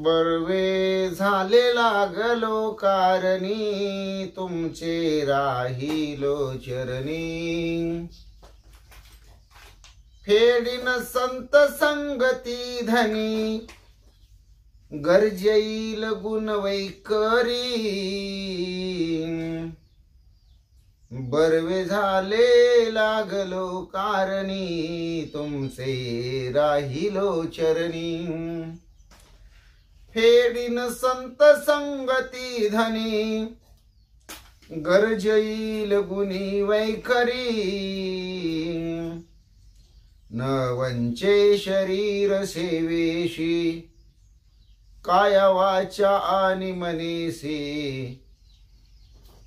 बरवे झाले लागलो कारणी तुमचे राहिलो चरणी फेडीन संत संगती धनी गरजेईल गुण वैखरी बरवे झाले लागलो कारणी तुमचे राहिलो चरणी फेडीन संत संगती धनी गरजेईल गुणी वैखरी न वंचे शरीर सेवेशी काया वाचा आणि मनेसी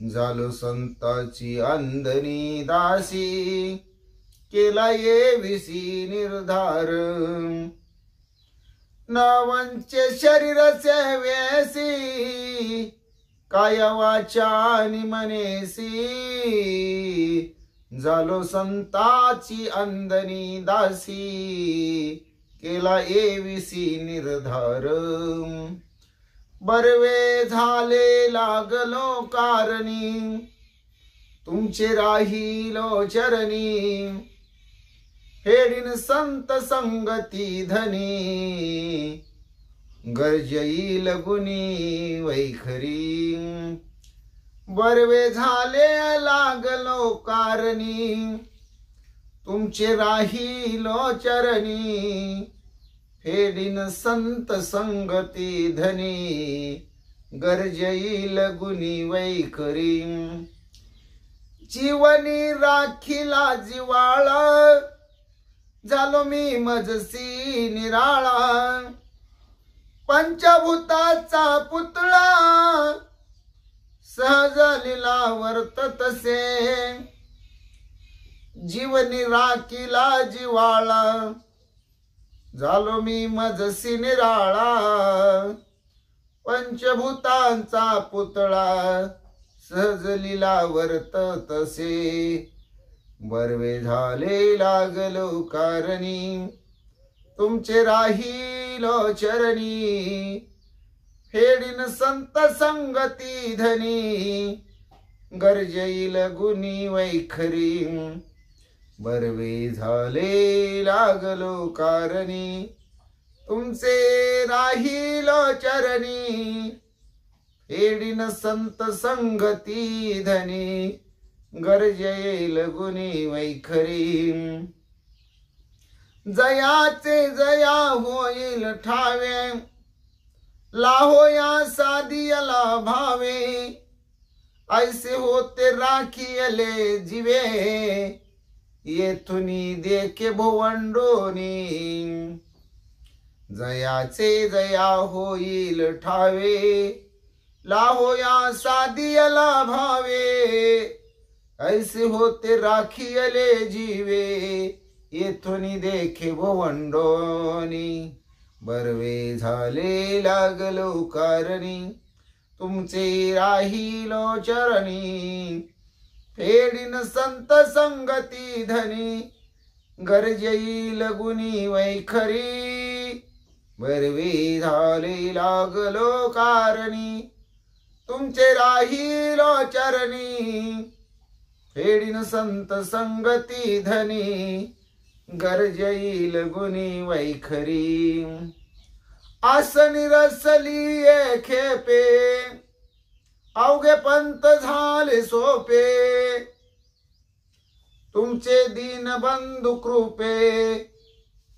झालो संताची अंधनी दासी केला येविसी निर्धार न वंचे शरीर सेवेसी काया वाचा आणि मनेसी झालो संताची अंधनी दासी केला येविसी निर्धार बरवे झाले लागलो कारणी तुमचे राहिलो चरणी फेडीन संत संगती धनी गरजेईल गुणी वैखरी बरवे झाले लागलो कारणी तुमचे राहिलो चरणी फेडीन संत संगती धनी गरजेईल गुणी वैखरी जीवनी राखीला जिवाळा झालो मी मजसी निराळा पंचभूताचा पुतळा सहज लीला वर्ततसे जीवनी राखीला जिवाळा झालो मी मजसी निराळा पंचभूतांचा पुतळा सहज लीला वर्ततसे बरवे झाले लागलो कारणी तुमचे राहिलो चरणी फेडीन संत संगती धनी गरजेईल गुणी वैखरी बरवे झाले लागलो कारणी तुमचे राहिलो चरणी फेडीन संत संगती धनी गरजेईल गुणी वैखरी जयाचे जया होईल ठावे लाहोया सादियला भावे ऐसे होते राखियले जीवे येथुनी देखे भोवंडोनी जयाचे जया होईल ठावे लाहोया सादियला भावे ऐसे होते राखियले जीवे येथुनी देखे भोवंडोनी बरवे झाले लागलो कारणी तुमचे राहिलो चरणी फेडीन संत संगती धनी गरजेईल गुणी वैखरी बरवे झाले लागलो कारणी तुमचे राहिलो चरणी फेडीन संत संगती धनी गरजेईल गुणी वैखरी आसनी रसली खेपे अवघे पंत झाले सोपे तुमचे दीन बंधु कृपे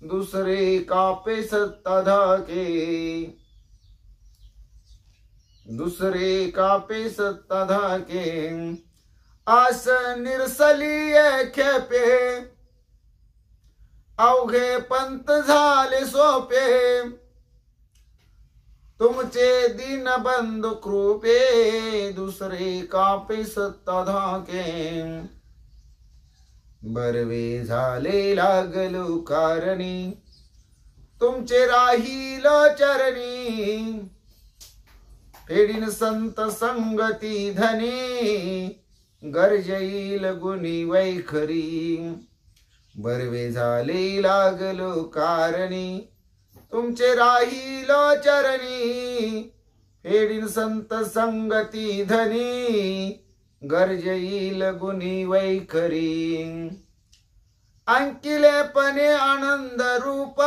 दुसरे कापे सत्ता धाके दुसरे कापे सत्ता धाके आस निरसली खेपे अवघे पंत झाले सोपे तुमचे दीनबंधू कृपे दुसरे कापे सत्ता धाके बरवे झाले लागलो कारणी तुमचे राहील चरणी फेडीन संत संगती धनी गरजईल गुणी वैखरी बरवे झाले लागलो कारणी तुमचे राहील चरणी फेडीन संत संगती धनी गरजईल गुणी वैखरी अंकिलेपणे आनंद रूप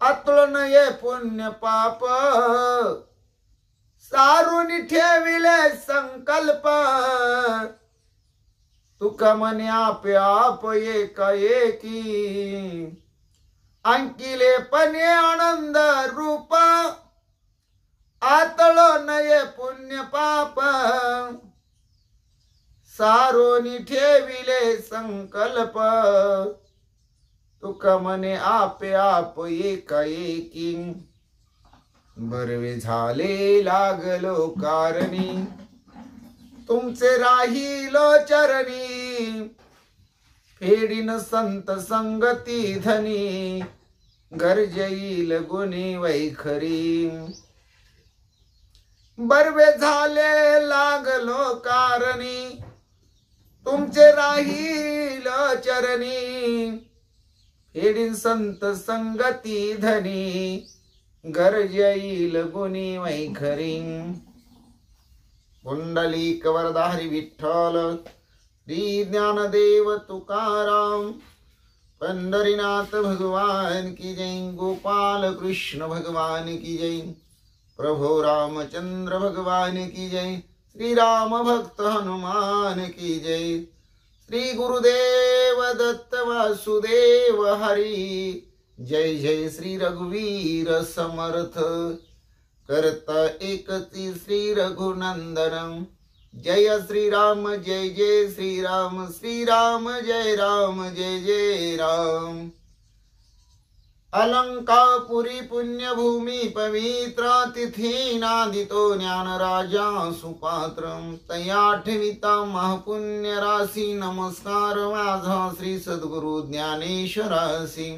अतुलन ये पुण्य पाप सारून ठेविले संकल्प तुका मने आपे आप एका एकी अंकिलेपणे आनंद रूप अतुलन ये पुण्य पाप सारोनी ठेविले संकल्प तुका मने आपे आप एका एकी बरवे झाले लागलो कारणी तुमचे राहील चरणी फेडीन संत संगती धनी गरजईल गुणी वैखरी बरवे झाले लागलो कारणी तुमचे राहील चरणी फेडीन संत संगती धनी गरजईल गुणी वैखरी पुंडलिक वरदारी विठ्ठल श्री ज्ञानदेव तुकाराम पंढरीनाथ भगवान की जय गोपाल कृष्ण भगवान की जय प्रभु रामचंद्र भगवान की जय श्री राम भक्त हनुमान की जय श्री गुरुदेव दत्त वासुदेव हरि जय जय श्री रघुवीर समर्थ करता एकती श्री रघुनंदन जय श्री राम जय जय श्री राम जय राम जय जय राम अलंकापुरी पुण्य भूमि पवित्र तिथि नादितो ज्ञान राजा सुपात्रम तयाठविता महापुण्य राशी नमस्कार माझा श्री सद्गुरु ज्ञानेश्वरासी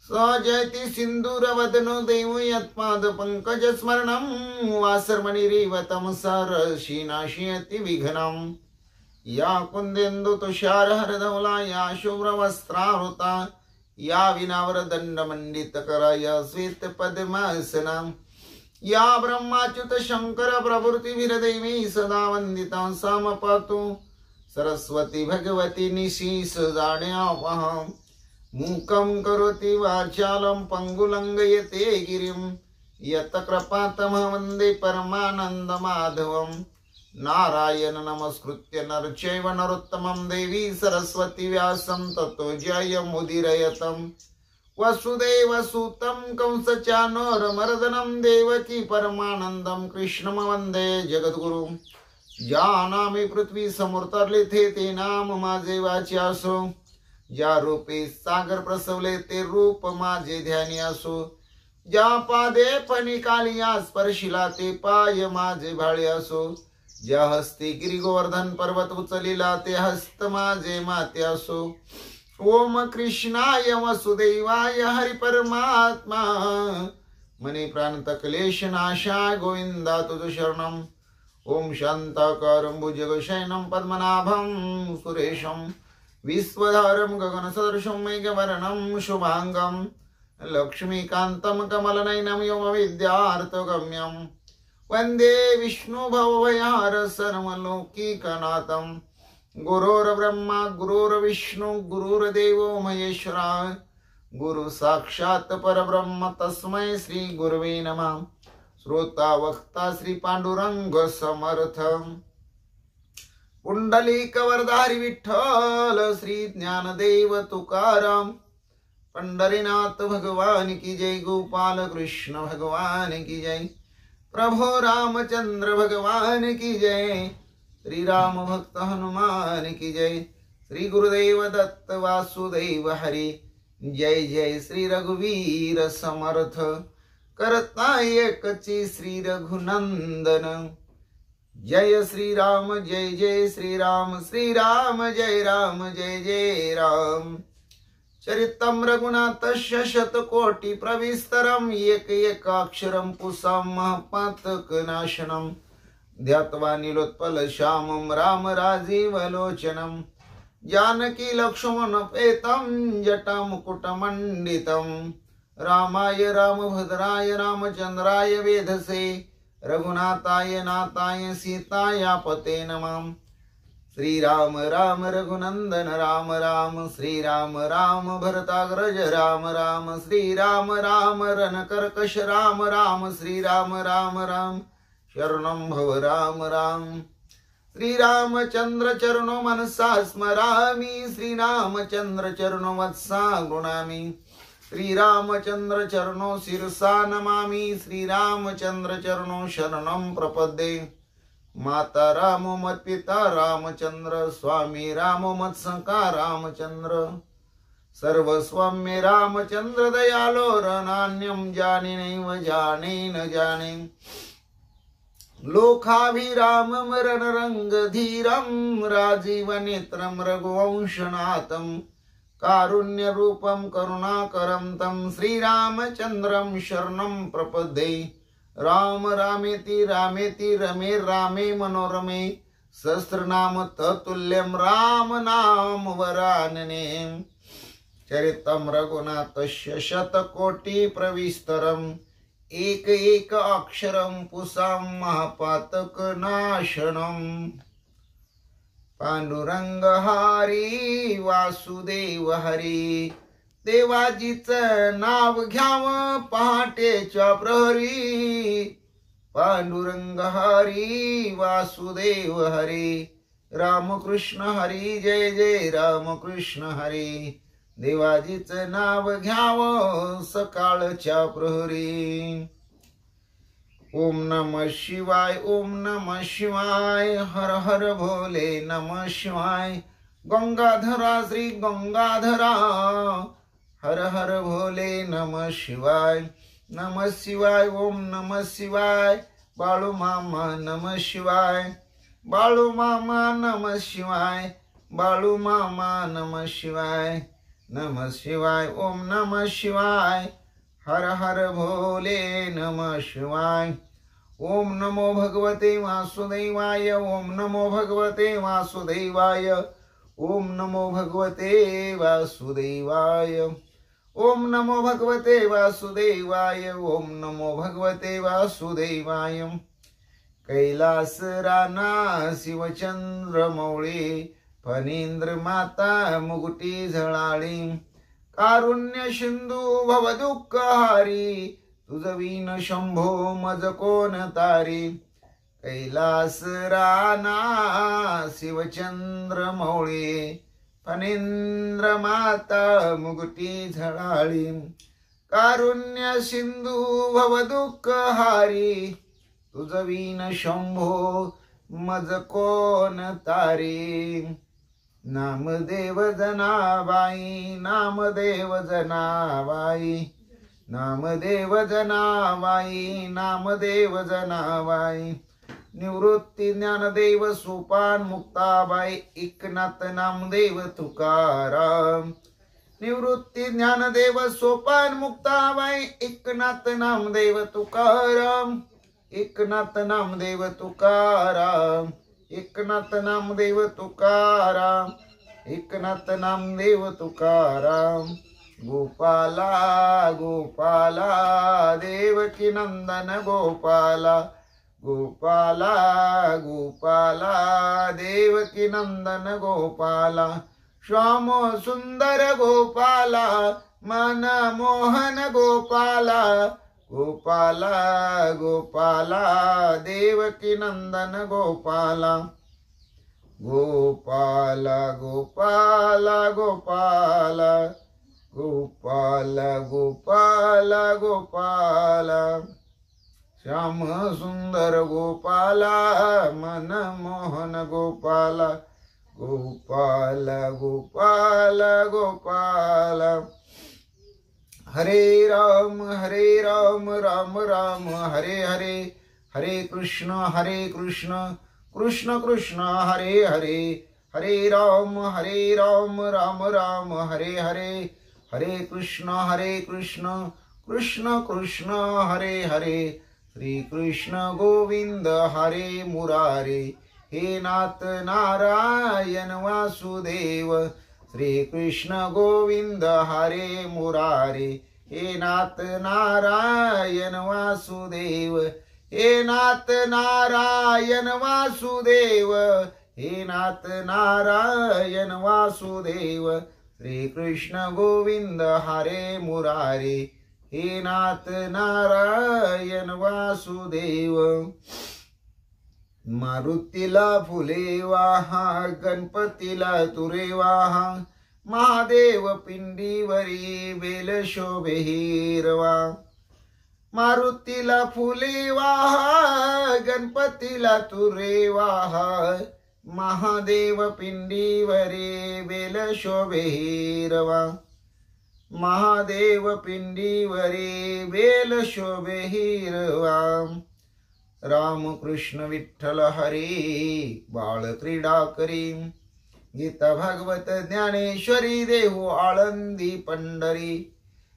सजयति सिंदूर वदनो देव यत्पाद पंकज स्मरणं वासरमणि रेवतम सरशी नाशयति विघ्नं या कुंदेन्दु तुषार हरधवला या शुभ्र वस्त्रावृता या विनावर दंड मंडित करा या श्वेत पद्मासना या ब्रह्माच्युत शंकर प्रभृति वीरदेवी सदा वंदिता समपातु सरस्वती भगवती निशीस जाण्यापहं मूकं करोति वाचालं पंगुलंघयते गिरिं यत कृपातमः वन्दे परमानंद माधवं नारायण नमस्कृत्य नरचैव नरोत्तमं देवी सरस्वती व्यासं ततो जयमुदीरयतं वसुदेवसुतं कंसचानूरमर्दनं देवकी परमानन्दं कृष्णं वन्दे जगद्गुरुं जानामि पृथ्वी समुद्रले ते नाम माझे वाच्यासो ज्या रूपे सागर प्रसवले ते रूप माझे ध्यानी असो ज्या पादे फणिकालिया स्पर्शिला ते पाय माझे भाळे असो ज्या हस्ते गिरी गोवर्धन पर्वत उचलिला ते हस्त माझे माते असो ओम कृष्णाय वसुदेवाय हरि परमात्मा मने प्राणत क्लेश नाशाय गोविंदा तुझ शरणम ओम शांताकारं भुजगशयनं पद्मनाभं सुरेशं विश्वधारं गगनसदृशं मेघवर्णं शुभांगं लक्ष्मीकान्तं कमलनयनं योगविद्यार्थगम्यं वंदे विष्णु भवभयहार सर्वलोकीकनाथं गुरुर्ब्रह्मा गुरुर्विष्णु गुरुर्देवो महेश्वरा गुरु साक्षात् परब्रह्म तस्मै श्री गुरवे नमः श्रोता वक्ता श्री पांडुरंग समर्थ पुंडलिक वरदारी विठ्ठल श्री ज्ञानदेव तुकाराम पंढरीनाथ भगवान की जय गोपाल कृष्ण भगवान की जय प्रभु रामचंद्र भगवान की जय श्री राम भक्त हनुमान की जय श्री गुरुदेव दत्त वासुदेव हरी। जय जय श्री रघुवीर समर्थ, करता एकची श्री रघुनंदन। जय श्री राम जय जय श्री राम, श्री राम जय जय राम। चरितं रघुनाथस्य शतकोटि प्रविस्तरम्, एक एकाक्षरं पुंसां महपातकनाशनं। ध्यात्वा नीलोत्पल श्यामं राम राजीवलोचनं, जानकी लक्ष्मणपेतं जटामुकुटमण्डितं। रामाय रामभद्राय रामचन्द्राय वेधसे, रघुनाथाय नाथाय सीतायापते नमः। श्री राम राम रघुनंदन राम राम, श्री राम राम भरताग्रज राम राम, श्री राम राम रणकर्कश राम राम, श्री राम राम राम शरणं भव राम राम। श्री रामचंद्र चरणो मनसा स्मरामि, श्री रामचंद्र चरणो वत्सा गृणामि। श्री रामचंद्र चरणो शिरसा नमामि, श्री रामचंद्र चरणो शरणं प्रपद्ये। माता रामो मत पिता रामचंद्र, स्वामी रामो मत सखा रामचंद्र। सर्वस्वं मे रामचंद्र दयालो, रनान्यं जाने नैव जाने न जाने। लोकाभिरामं रणरंगधीरं, राजीवनेत्रं रघुवंशनाथं। कारुण्यरूपं करुणाकरं तं, श्रीरामचन्द्रं शरणं प्रपद्ये। राम रामेति रामेति रमे रामे मनोरमे, सहस्रनाम तत्तुल्यं राम नाम वरानने। चरितं रघुनाथस्य शतकोटि प्रविस्तरम्, एक एक अक्षरं पुंसां महापातकनाशनम्। पांडुरंग हरी वासुदेव हरी, देवाजीचं नाव घ्याव पहाटेच्या प्रहरी। पांडुरंग हरी वासुदेव हरी, रामकृष्ण हरी जय जय रामकृष्ण हरी। देवाजीचं नाव घ्याव सकाळच्या प्रहरी। ओम नमः शिवाय ओम नमः शिवाय, हर हर भोले नमः शिवाय। गंगाधरा श्री गंगाधरा, हर हर भोले नमः शिवाय। नमः शिवाय ओम नमः शिवाय, बाळू मामा नमः शिवाय। बाळू मामा नमः शिवाय, बाळू मामा नमः शिवाय। नमः शिवाय ओम नमः शिवाय, हर हर भोले नमः शिवाय। ओम नमो भगवते वासुदेवाय, ओम नमो भगवते वासुदेवाय, ओम नमो भगवते वासुदेवाय। ओम नमो भगवते वासुदेवाय, ओम नमो भगवते वासुदेवाय। कैलास राना शिवचंद्र मौळे, फणींद्र माता मुगटी झळाळी। कारुण्य सिंधू भव दुःख हारी, तुझ विन शंभो मज कोण तारी। कैलास राना शिवचंद्र मौळे, फणींद्र माता मुगटी झळाळी। कारुण्य सिंधू भव दुःख हारी, तुझ विन शंभो मज कोण तारी। नामदेव जनाबाई, नामदेव जनाबाई, नामदेव जनाबाई, नामदेव जनाबाई। निवृत्ती ज्ञानदेव सोपान मुक्ताबाई, एकनाथ नामदेव तुकाराम। निवृत्ती ज्ञानदेव सोपान मुक्ताबाई, एकनाथ नामदेव तुकाराम। एकनाथ नामदेव तुकाराम, एकनाथ नामदेव तुकाराम, एकनाथ नामदेव तुकाराम। गोपाला गोपाला देवकी नंदन गोपाला, गोपाला गोपाला देवकी नंदन गोपाला। श्याम सुंदर गोपाला, मन मोहन गोपाला। गोपाला गोपाला देवकी नंदन गोपाला। गोपाला गोपाला गोपाला, गोपाला गोपाला गोपाला। श्याम सुंदर गोपाला, मन मोहन गोपाला। गोपाल गोपाल गोपाल। हरे राम राम राम हरे हरे, हरे कृष्ण कृष्ण कृष्ण हरे हरे, हरे राम राम राम हरे हरे, हरे कृष्ण कृष्ण कृष्ण हरे हरे। श्री कृष्ण गोविंद हरे मुरारे, हे नाथ नारायण वासुदेव। श्री कृष्ण गोविंद हरे मुरारे, हे नाथ नारायण वासुदेव, हे नाथ नारायण वासुदेव, हे नाथ नारायण वासुदेव। श्री कृष्ण गोविंद हरे मुरारे, हे नाथ नारायण वासुदेव। मारुतीला फुले वाहा, गणपतीला तुरे वाहा, महादेव पिंडीवरी बेल शोभे हिरवा। मारुतीला फुले वाहा, गणपतीला तुरे वाहा, महादेव पिंडीवरी बेल शोभे हिरवा। महादेव पिंडीवरी बेल शोभे हिरवा। राम कृष्ण विठ्ठल हरी बाळ क्रीडा करी, गीता भागवत ज्ञानेश्वरी देहू आळंदी पंढरी।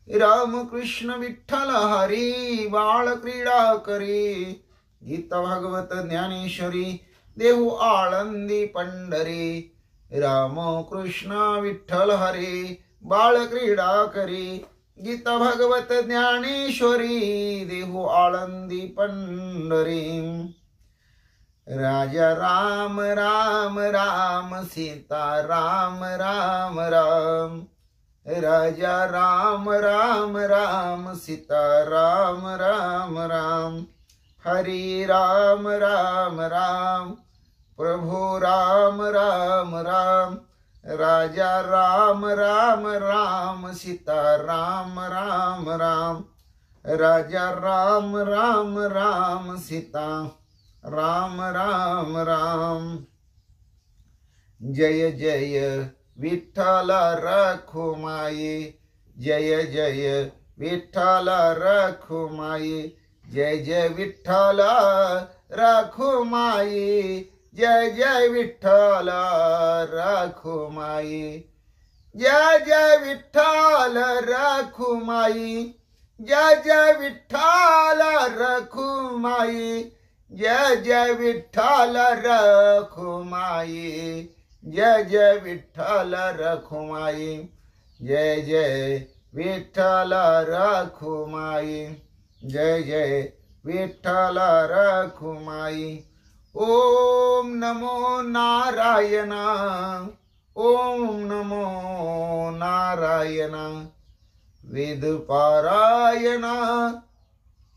राम कृष्ण विठ्ठल हरी बाळ क्रीडा करी, गीता भागवत ज्ञानेश्वरी देहू आळंदी पंढरी। राम कृष्ण विठ्ठल हरी बाळ क्रीडा करी, गीता भागवत ज्ञानेश्वरी देहू आळंदी पंढरी। राजा राम राम राम सीता राम राम राम, राजा राम राम राम सीता राम राम राम। हरि राम राम राम प्रभु राम राम राम, राजा राम राम राम सीता राम राम राम, राजा राम राम राम सीता राम राम राम। जय जय विठ्ठल रखुमाई, जय जय विठ्ठल रखुमाई, जय जय विठ्ठल रखुमाई, जय जय विठ्ठल रखुमाई, जय जय विठ्ठल रखुमाई, जय जय विठ्ठल रखुमाई, जय जय विठ्ठल रखुमाई, जय जय विठ्ठल रखुमाई, जय जय विठ्ठल रखुमाई, जय जय विठ्ठल रखुमाई। ओम नमो नारायण, ओम नमो नारायण। वेद पारायण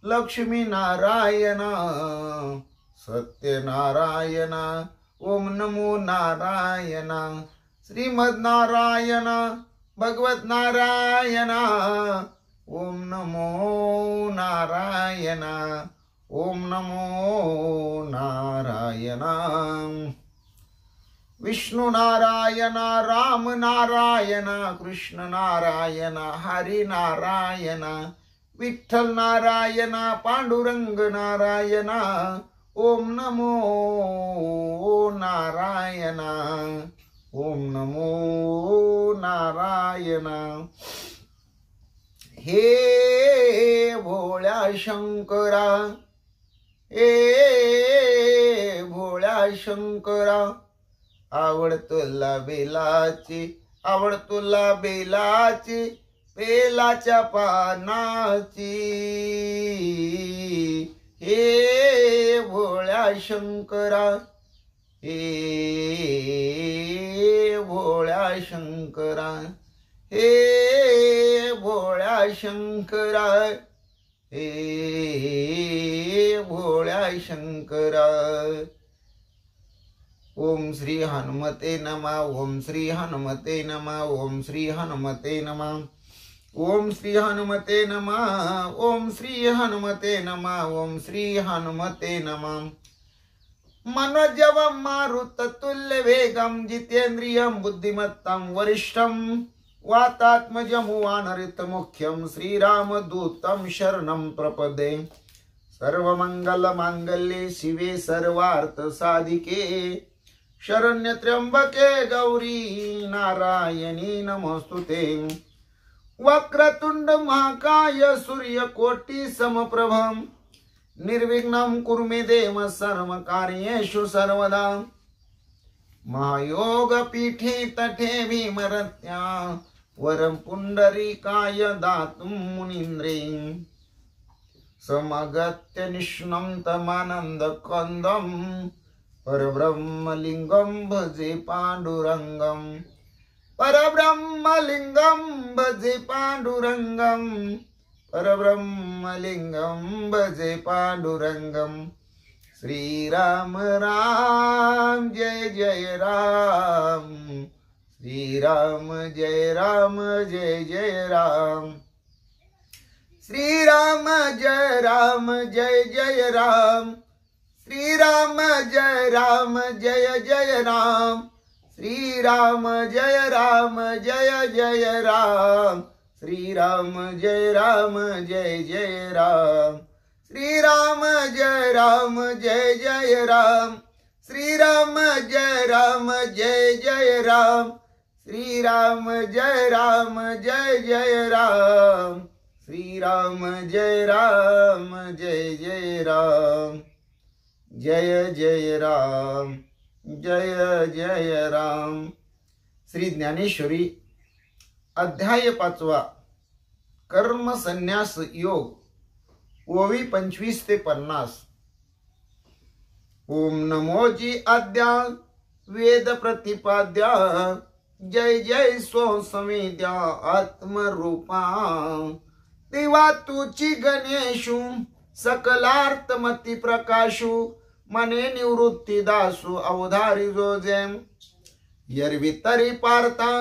लक्ष्मी नारायण, सत्यनारायण ओम नमो नारायण। श्रीमद नारायण भगवत नारायण ओम नमो नारायण, ओम नमो नारायण। विष्णु नारायण राम नारायण कृष्ण नारायण हरि नारायण, विठ्ठल नारायण पांडुरंग नारायण ओम नमो नारायण, ओम नमो नारायण। हे भोळ्या शंकरा, हे भोळ्या शंकरा, आवड तुला बेलाची, आवड तुला बेलाची, बेलाच्या पानाची। हे भोळ्या शंकरा, हे भोळ्या शंकरा, हे भोळ्या शंकरा, हे भोळ्या शंकरा। ओम श्री हनुमते नमः, ओम श्री हनुमते नमः, ओम श्री हनुमते नमः, ओम श्री हनुमते नमः, ओम श्री हनुमते नमः, ओम श्री हनुमते नमः। मनोजवं मारुततुल्य वेगं जितेन्द्रियं बुद्धिमत्तं वरिष्ठं वातात्मजं वानरयुतमुख्यं श्रीरामदूतं शरणं प्रपदे। सर्वमंगलमांगल्ये शिवे सर्वार्थसाधिके शरण्य त्र्यंबके गौरी नारायणी नमोस्तुते। वक्रतुंड महाकाय सूर्यकोटि समप्रभं निर्विघ्नं कुरु मे देव सर्वकार्येषु सर्वदा। महायोग पीठे तटे भीमरत्या वरं पुंडरीकाय दातुं मुनीन्द्रे। समगत्य निष्णं तमानंद कंदं परब्रह्मलिंगं भजे पांडुरंगं। परब्रह्मलिंगं भजे पांडुरंगं। परब्रह्मलिंगं भजे पांडुरंगं। श्रीराम राम जय जय राम। श्रीराम जय राम जय जय राम। श्रीराम जय राम जय जय राम। श्रीराम जय राम जय जय राम। श्रीराम जय राम जय जय राम। श्रीराम जय राम जय जय राम। श्रीराम जय राम जय जय राम। श्रीराम जय राम जय जय राम। श्रीराम जय राम जय जय राम। श्रीराम जय राम जय जय राम। जय जय राम जय जय राम। श्री ज्ञानेश्वरी अध्याय 5 कर्म संन्यास योग ओवी 25 ते 50। ओम नमोजी आद्या वेद प्रतिपाद्या जय जय स्व समेद्या आत्मरूपा। देवा तुची गणेशु सकलार्थमती प्रकाशु मने निवृत्ती दासु अवधारी जोजे। यरवी तरी पारता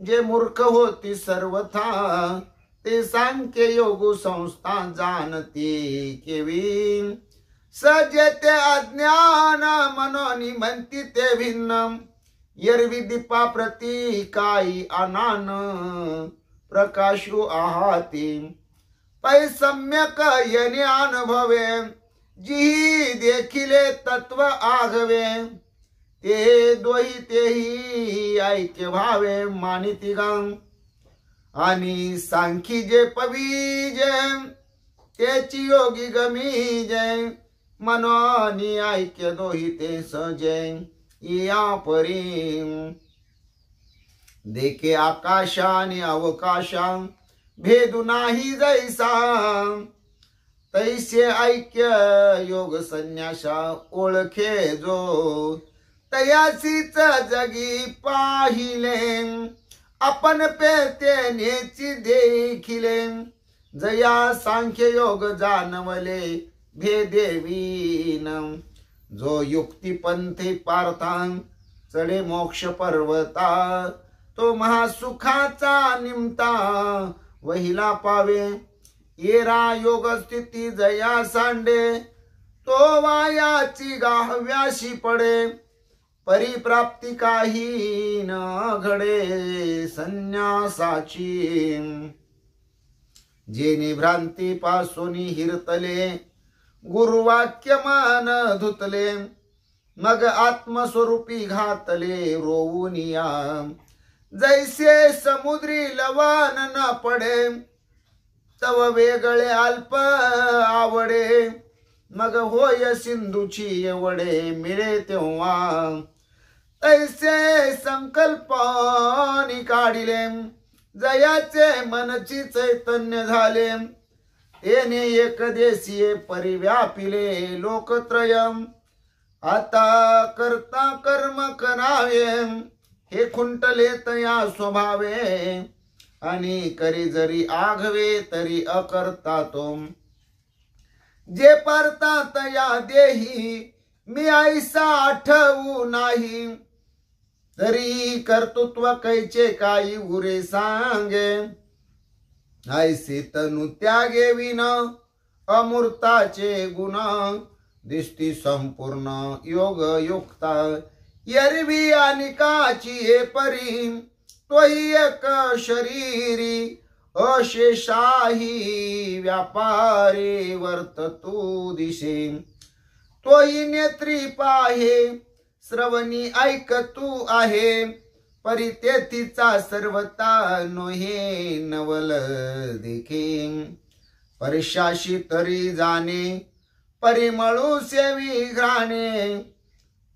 जे मूर्ख होती सर्वथा ते सांख्य योग संस्था जानती केवी। सजते अज्ञान मनोनी म्हणती ते भिन्न यरवी दीपा प्रती काही अनान प्रकाशु आहाती। पै सम्यक यने अनुभवे जी देखिले तत्व आघवे। ते दोही तेही ऐक्य भावे मानिती गांग। आणि सांखी जे पवीजे त्याची योगी गमीजे। मनोनी ऐक्य दोही ते सजे या परी। देखे आकाशा आणि अवकाशा भेदू नाही जैसा। तैसे ऐक्य योग संन्यासा ओळखे जो। तयासीच जगी पाहिले आपण पेते नेची देखिले। जया सांख्य योग जानवले भेदेवीन। जो युक्ती पंथे पार्था चढे मोक्ष पर्वता। तो महासुखाचा निमता वहिला पावे। येरा योग स्थिती जया सांडे तो वायाची गाहव्याशी पडे। परिप्राप्ती काही न घडे संन्यासाची। जेने भ्रांती पासूनी हिरतले गुरुवाक्य मान धुतले। मग आत्मस्वरूपी घातले रोवुनिया। जैसे समुद्री लवान न पडे तव वेगळे अल्प आवडे। मग होय सिंधूची एवढे मिळे तेव्हा। तैसे संकल्पानी काढिले जयाचे मनची चैतन्य झाले। तेने एकदेशीये परिव्यापिले लोकत्रयम। आता करता कर्म करावे हे खुंटले तया स्वभावे। आणि करी जरी आघवे तरी अकर्ता तो। जे परता तया देही मी ऐसा आठवू नाही। तरी कर्तृत्व कैचे काही उरे सांगे। ऐसे तनु त्यागे विन अमूर्ताचे गुण। दिसती संपूर्ण योग युक्ता एरवी अनिकाची हे परी तोही एक शरीरी अशेषाही व्यापारी वर्त तू दिसे तोही नेत्री पाहे श्रवणी ऐक तू आहे परितेथीचा सर्वता नोहे नवल देखे परशाशी तरी जाणे परिमळू सेवी घ्राणे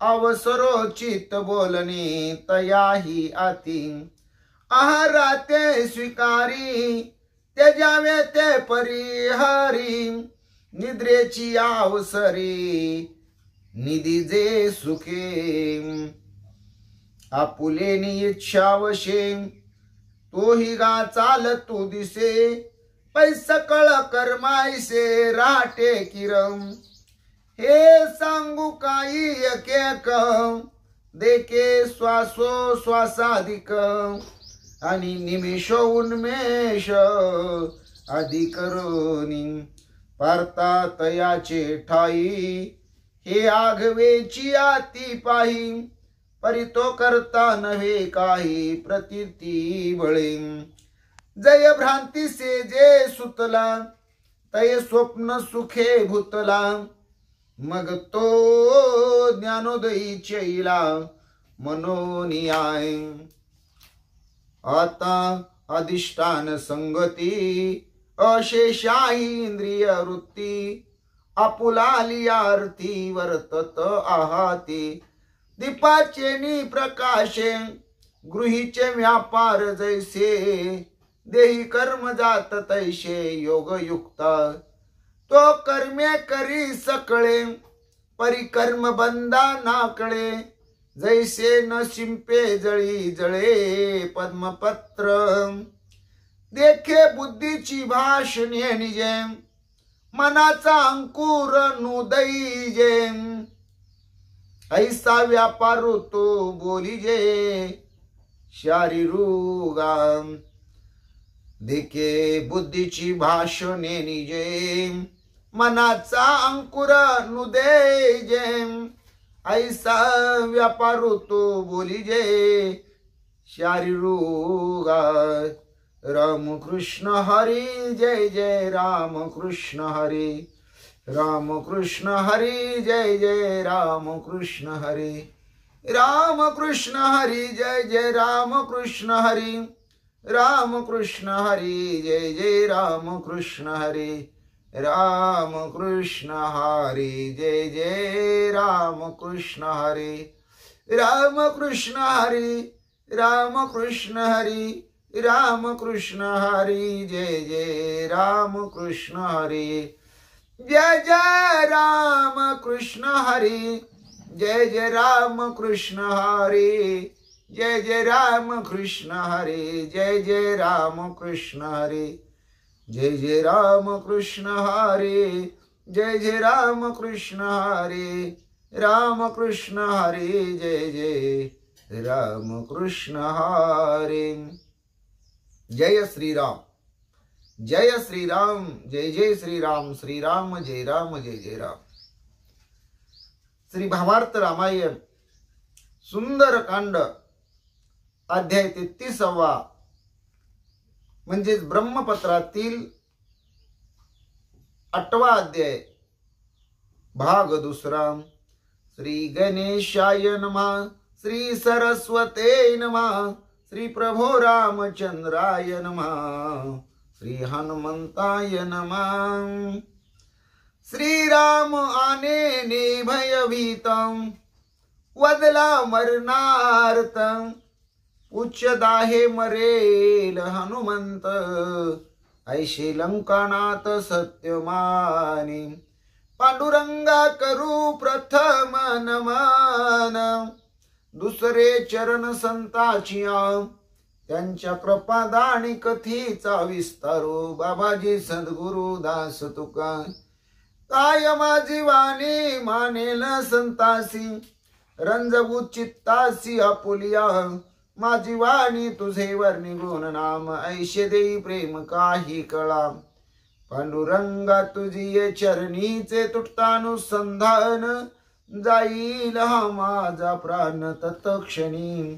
अवसरोचित बोलणे तयाही आती आहाराते स्वीकारी त्याजावे ते परिहारी निद्रेची अवसरी निधी जे सुखे आपुलेनी इच्छावशे तोही गा चाल तू दिसे पैसकळ कर्माईसे राटे किरम हे सांगू काही एक देखे श्वासो श्वासाधिक आणि निमेष उन्मेष अधिकरोनी पार्था तयाचे ठाई हे आघवेची आती पाही परितो करता नव्हे काही प्रतीती बळे जय भ्रांती से जे सुतला तय स्वप्न सुखे भूतला मग तो ज्ञानोदयी चैला मनोनियाय आता अधिष्ठान संगती अशेषाही इंद्रिय वृत्ती आपुलाली आरती वर्तत आहाती दीपाचे नि प्रकाशे गृहीचे व्यापार जैसे देही कर्म जात तैसे योग युक्ता तो कर्मे करी सकळे परिकर्म बंदा नाकळे जैसे न शिंपे जळी जळे पद्मपत्र देखे बुद्धीची भाषणे निजे मनाचा अंकुर नुदैजे ऐसा व्यापार तो बोलीजे शारीरुगा देखे बुद्धीची भाषणे निजे मनाचा अंकुर नुदैजे ऐसा व्यापार तो बोलीजे शारीरुगा राम कृष्ण हरी जय जय राम कृष्ण हरी राम कृष्ण हरी जय जय राम कृष्ण हरी राम कृष्ण हरी जय जय राम कृष्ण हरी राम कृष्ण हरी जय जय राम कृष्ण हरी राम कृष्ण हरी जय जय राम कृष्ण हरी राम कृष्ण हरी राम कृष्ण हरी राम कृष्ण हरी जय जय राम कृष्ण हरी जय जय राम कृष्ण हरी जय जय राम कृष्ण हरी जय जय राम कृष्ण हरी जय जय राम कृष्ण हरी जय जय राम कृष्ण हरी जय जय राम कृष्ण हरी राम कृष्ण हरी जय जय राम कृष्ण हरी जय श्री राम जय श्री राम जय जय श्री राम जय राम जय जय राम। श्री भावार्थ रामायण सुंदर कांड अध्याय 33 म्हणजे ब्रह्मपत्रातील 8वा अध्याय भाग 2। श्री गणेशाय नमः श्री सरस्वते नमः श्री प्रभो रामचंद्राय नमः श्री हनुमंताय नमः। श्री राम आने ने भयभीतं वदला मरणार्थं उच्च दाहे मरेल हनुमंत ऐशे लंकानाथ सत्यमानी पांडुरंगा करू प्रथम नमन दुसरे चरण संताचिया त्यांच्या कृपादानी कथीचा विस्तारो बाबाजी सद्गुरु दास तुका काय माझी वाणी मानेल संतासी रंजवू चित्तासी आपुलिया माझी वाणी तुझे वर्णी गुण नाम ऐशे देई प्रेम काही कळा पांडुरंगा तुझी चरणीचे तुटतानुसंधान, जाईल हा माझा प्राण तत्क्षणी.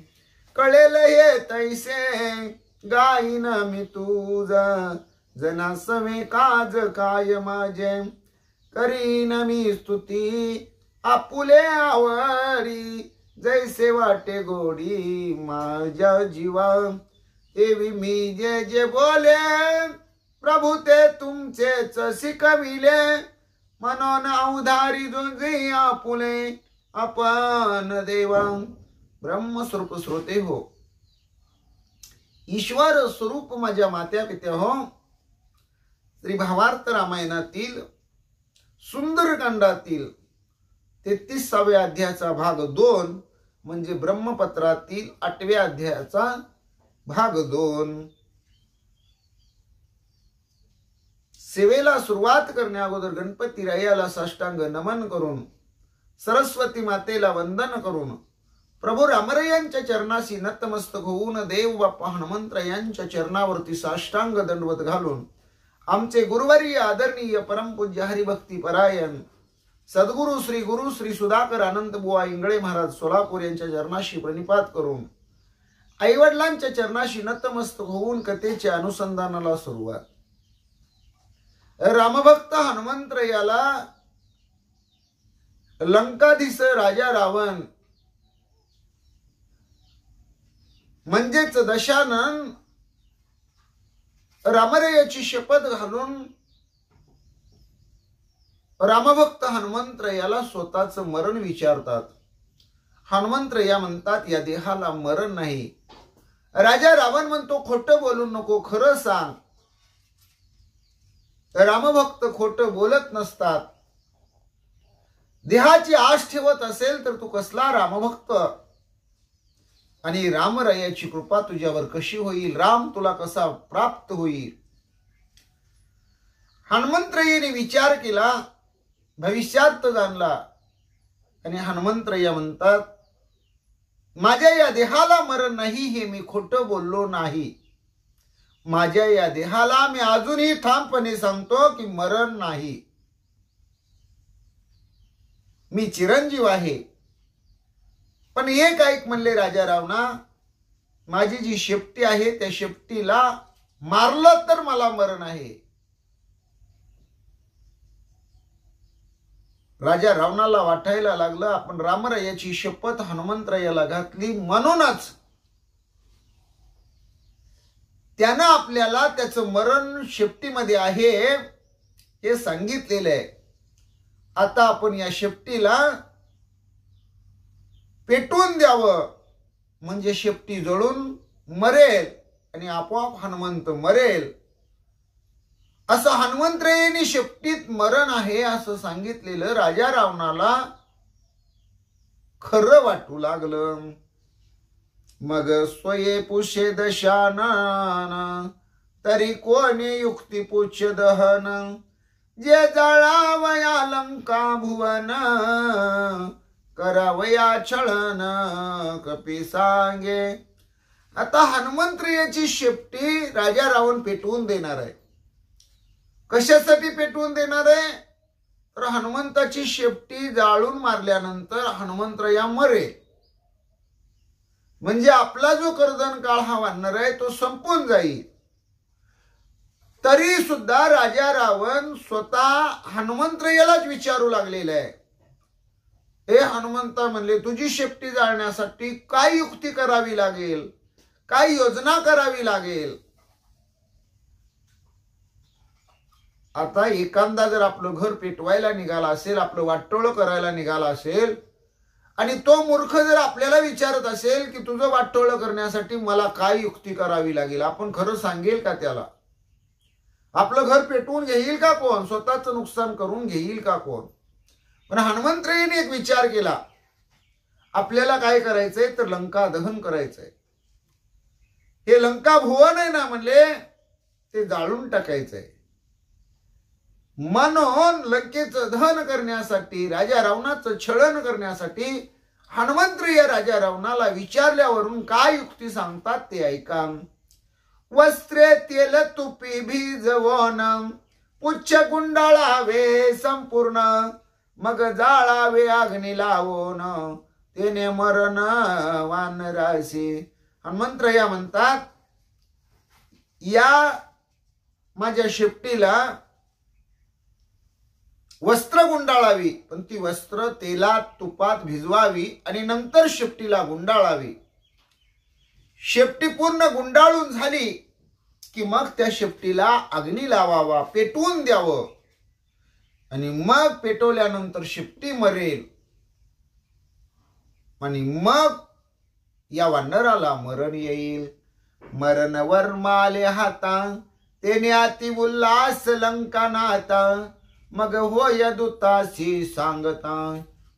कळेल हे तैसे गाईन मी तुझा, जना सवे काज काय माझे. करीन मी स्तुती आपुले आवडी, जैसे वाटे गोडी माझ्या जीवा. देवी मी जे जे बोले, प्रभू ते तुमचेच शिकविले. म्हणून उधारी जुंजी आपुले आपण देवा. ब्रह्मस्वरूप श्रोते हो, ईश्वर स्वरूप माझ्या मात्या पित्या हो. श्री भावार्थ रामायणातील सुंदरकांडातील 33व्या अध्यायाचा भाग 2 म्हणजे ब्रह्मपत्रातील 8व्या अध्यायाचा भाग 2. सेवेला सुरुवात करण्या अगोदर गणपती रायाला साष्टांग नमन करून, सरस्वती मातेला वंदन करून, प्रभू रामरायांच्या चरणाशी नतमस्तक होऊन, देव बाप्पा हनुमंतरायांच्या चरणावरती साष्टांग दंडवत घालून, आमचे गुरुवर्य आदरणीय परमपूज्य हरिभक्ती परायण सद्गुरु श्री सुधाकर आनंद बुवा इंगळे महाराज सोलापूर यांच्या चरणाशी प्रणिपात करून, आईवडिलांच्या चरणाशी नतमस्तक होऊन कथेच्या अनुसंधानाला सुरुवात. रामभक्त हनुमंतरायाला लंकाधीश राजा रावण म्हणजेच दशानन रामरायाची शपथ घालून रामभक्त हनुमंतरायाला स्वतःच मरण विचारतात. हनुमंतराया म्हणतात या देहाला मरण नाही. राजा रावण म्हणतो खोटं बोलू नको, खरं सांग. रामभक्त खोटं बोलत नसतात. देहाची आश ठेवत असेल तर तू कसला रामभक्त, आणि रामरायाची कृपा तुझ्यावर कशी होईल, राम तुला कसा प्राप्त होईल. हनुमंतरायाने विचार केला, भविष्यात जाणला, आणि हनुमंतराया म्हणतात माझ्या या देहाला मरण नाही हे मी खोटं बोललो नाही. माझ्या या देहाला मी अजूनही ठामपणे सांगतो की मरण नाही. मी चिरंजीव आहे. पण एक ऐक म्हणले राजा रावणा, माझी जी शेपटी आहे त्या शेपटीला मारलं तर मला मरण आहे. राजा रावणाला वाटायला लागलं आपण रामरायाची शपथ हनुमंतरायाला घातली, म्हणूनच त्यानं आपल्याला त्याचं मरण शेपटीमध्ये आहे हे सांगितलेलं आहे. आता आपण या शेपटीला पेटवून द्यावं म्हणजे शेपटी जळून मरेल आणि आपोआप हनुमंत मरेल. असं हनुमंतरायांनी शेपटीत मरण आहे असं सांगितलेलं राजा रावणाला खरं वाटू लागलं. मग स्वये पुषे दशानन, तरी कोणी युक्ती पुच्छ दहन. जे जाळावया लंका भुवन, करावया छळन कपी सांगे. आता हनुमंतरायाची शेपटी राजा रावण पेटवून देणार आहे. कशासाठी पेटवून देणार आहे तर हनुमंताची शेपटी जाळून मारल्यानंतर हनुमंतराया मरेल, म्हणजे आपला जो कर्दन काळ हा वाढणार आहे तो संपून जाईल. तरी सुद्धा राजा रावण स्वतः हनुमंतरायालाच विचारू लागलेला आहे. हे हनुमंता म्हणले तुझी शेपटी जाळण्यासाठी काय युक्ती करावी लागेल, काय योजना करावी लागेल. आता एखादा जर आपलं घर पेटवायला निघाला असेल, आपलं वाटोळं करायला निघाला असेल, आणि तो मूर्ख जर आपल्याला विचारत असेल की तुझं वाटोळं करण्यासाठी मला काय युक्ती करावी लागेल, आपण खरं सांगेल का त्याला? आपलं घर पेटवून घेईल का कोण? स्वतःचं नुकसान करून घेईल का कोण? पण हनुमंतरायाने एक विचार केला, आपल्याला काय करायचंय तर लंका दहन करायचंय. हे लंका भुवन आहे ना म्हणले ते जाळून टाकायचंय. म्हणून लंकेचं दहन करण्यासाठी, राजा रावणाचं छळन करण्यासाठी हनुमंतराय राजा रावणाला विचारल्यावरून काय युक्ती सांगतात ते ऐका. वस्त्रे तेल तुपी भिजवून, पुच्छ गुंडाळावे संपूर्ण, मग जाळावे अग्नी लावून, तेने मरण वानराशी. हनुमंतराया म्हणतात, या माझ्या शेपटीला वस्त्र गुंडाळावी, पण ती वस्त्र तेलात तुपात भिजवावी आणि नंतर शेपटीला गुंडाळावी. शेपटी पूर्ण गुंडाळून झाली की मग त्या शेपटीला अग्नी लावावा, पेटवून द्यावं, आणि मग पेटवल्यानंतर शेपटी मरेल आणि मग या वानराला मरण येईल. मरण वर्माले हाता, तेने अति उल्हास लंका नाता, मग होय दूतासी सांगता,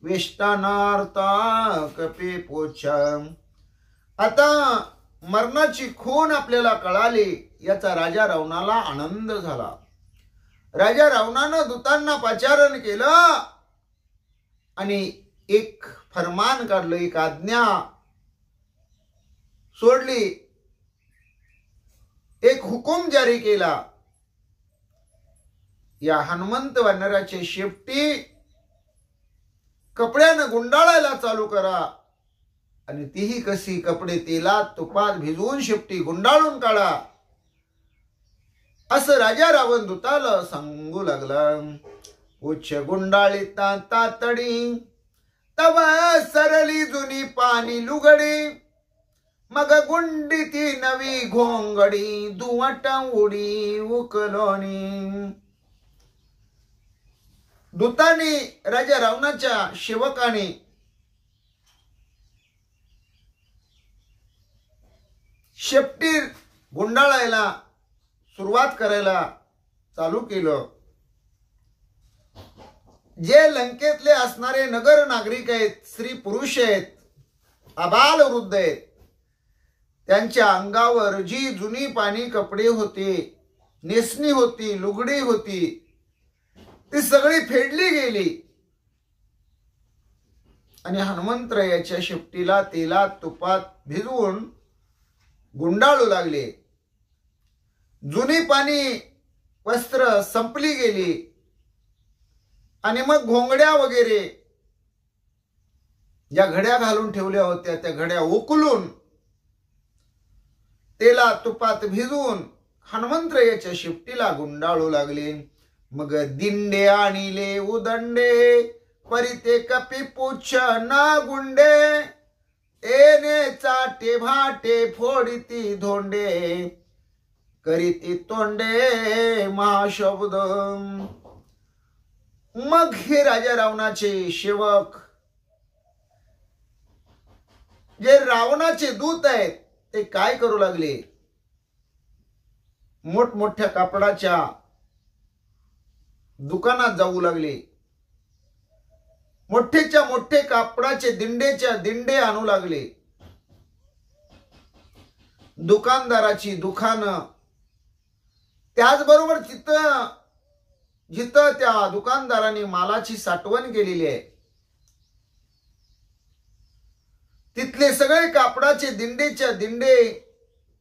वेष्टनार्था कपे पोछा. आता मरणाची खूण आपल्याला कळाली, याचा राजा रावणाला आनंद झाला. राजा रावणानं दूतांना पाचारण केलं आणि एक फरमान काढलं, एक आज्ञा सोडली, एक हुकूम जारी केला. या हनुमंत वानराची शेपटी कपड्यानं गुंडाळायला चालू करा, आणि तीही कशी, कपडे तेलात तुपात भिजवून शेपटी गुंडाळून काढा, असं राजा रावण दूताला सांगू लागला. उच्च गुंडाळीता तातडी, तव सरली जुनी पाणी लुगडी, मग गुंडी ती नवी घोंगडी, दुवट उडी उकलोनी. दूतांनी, राजा रावणाच्या सेवकाने शेपटी गुंडाळायला सुरुवात करायला चालू केलं. जे लंकेतले असणारे नगर नागरिक आहेत, स्त्री पुरुष आहेत, आबाल वृद्ध आहेत, त्यांच्या अंगावर जी जुनी पाणी कपडे होते, नेसणी होती, लुगडी होती, ती सगळी फेडली गेली आणि हनुमंतरायाच्या शेपटीला तेलात तुपात भिजवून गुंडाळू लागले. जुनी पाणी वस्त्र संपली गेली आणि मग घोंगड्या वगैरे ज्या घड्या घालून ठेवल्या होत्या, त्या घड्या उकलून तेलात तुपात भिजवून हनुमंतरायाच्या शेपटीला गुंडाळू लागले. मग दिंडे आणिले उदंडे, परिते कपी पुच्छ ना गुंडे, एने चाटे भाटे फोडिती धोंडे, करीती तोंडे महाशब्द. मग हे राजा रावणाचे सेवक, जे रावणाचे दूत आहेत, ते काय करू लागले, मोठमोठ्या कापडाच्या दुकानात जाऊ लागले, मोठेच्या मोठे कापडाचे दिंडेच्या दिंडे आणू लागले. दुकानदाराची दुकानं, त्याचबरोबर जिथं त्या दुकानदारांनी मालाची साठवण केलेली आहे, तिथले सगळे कापडाचे दिंडेच्या दिंडे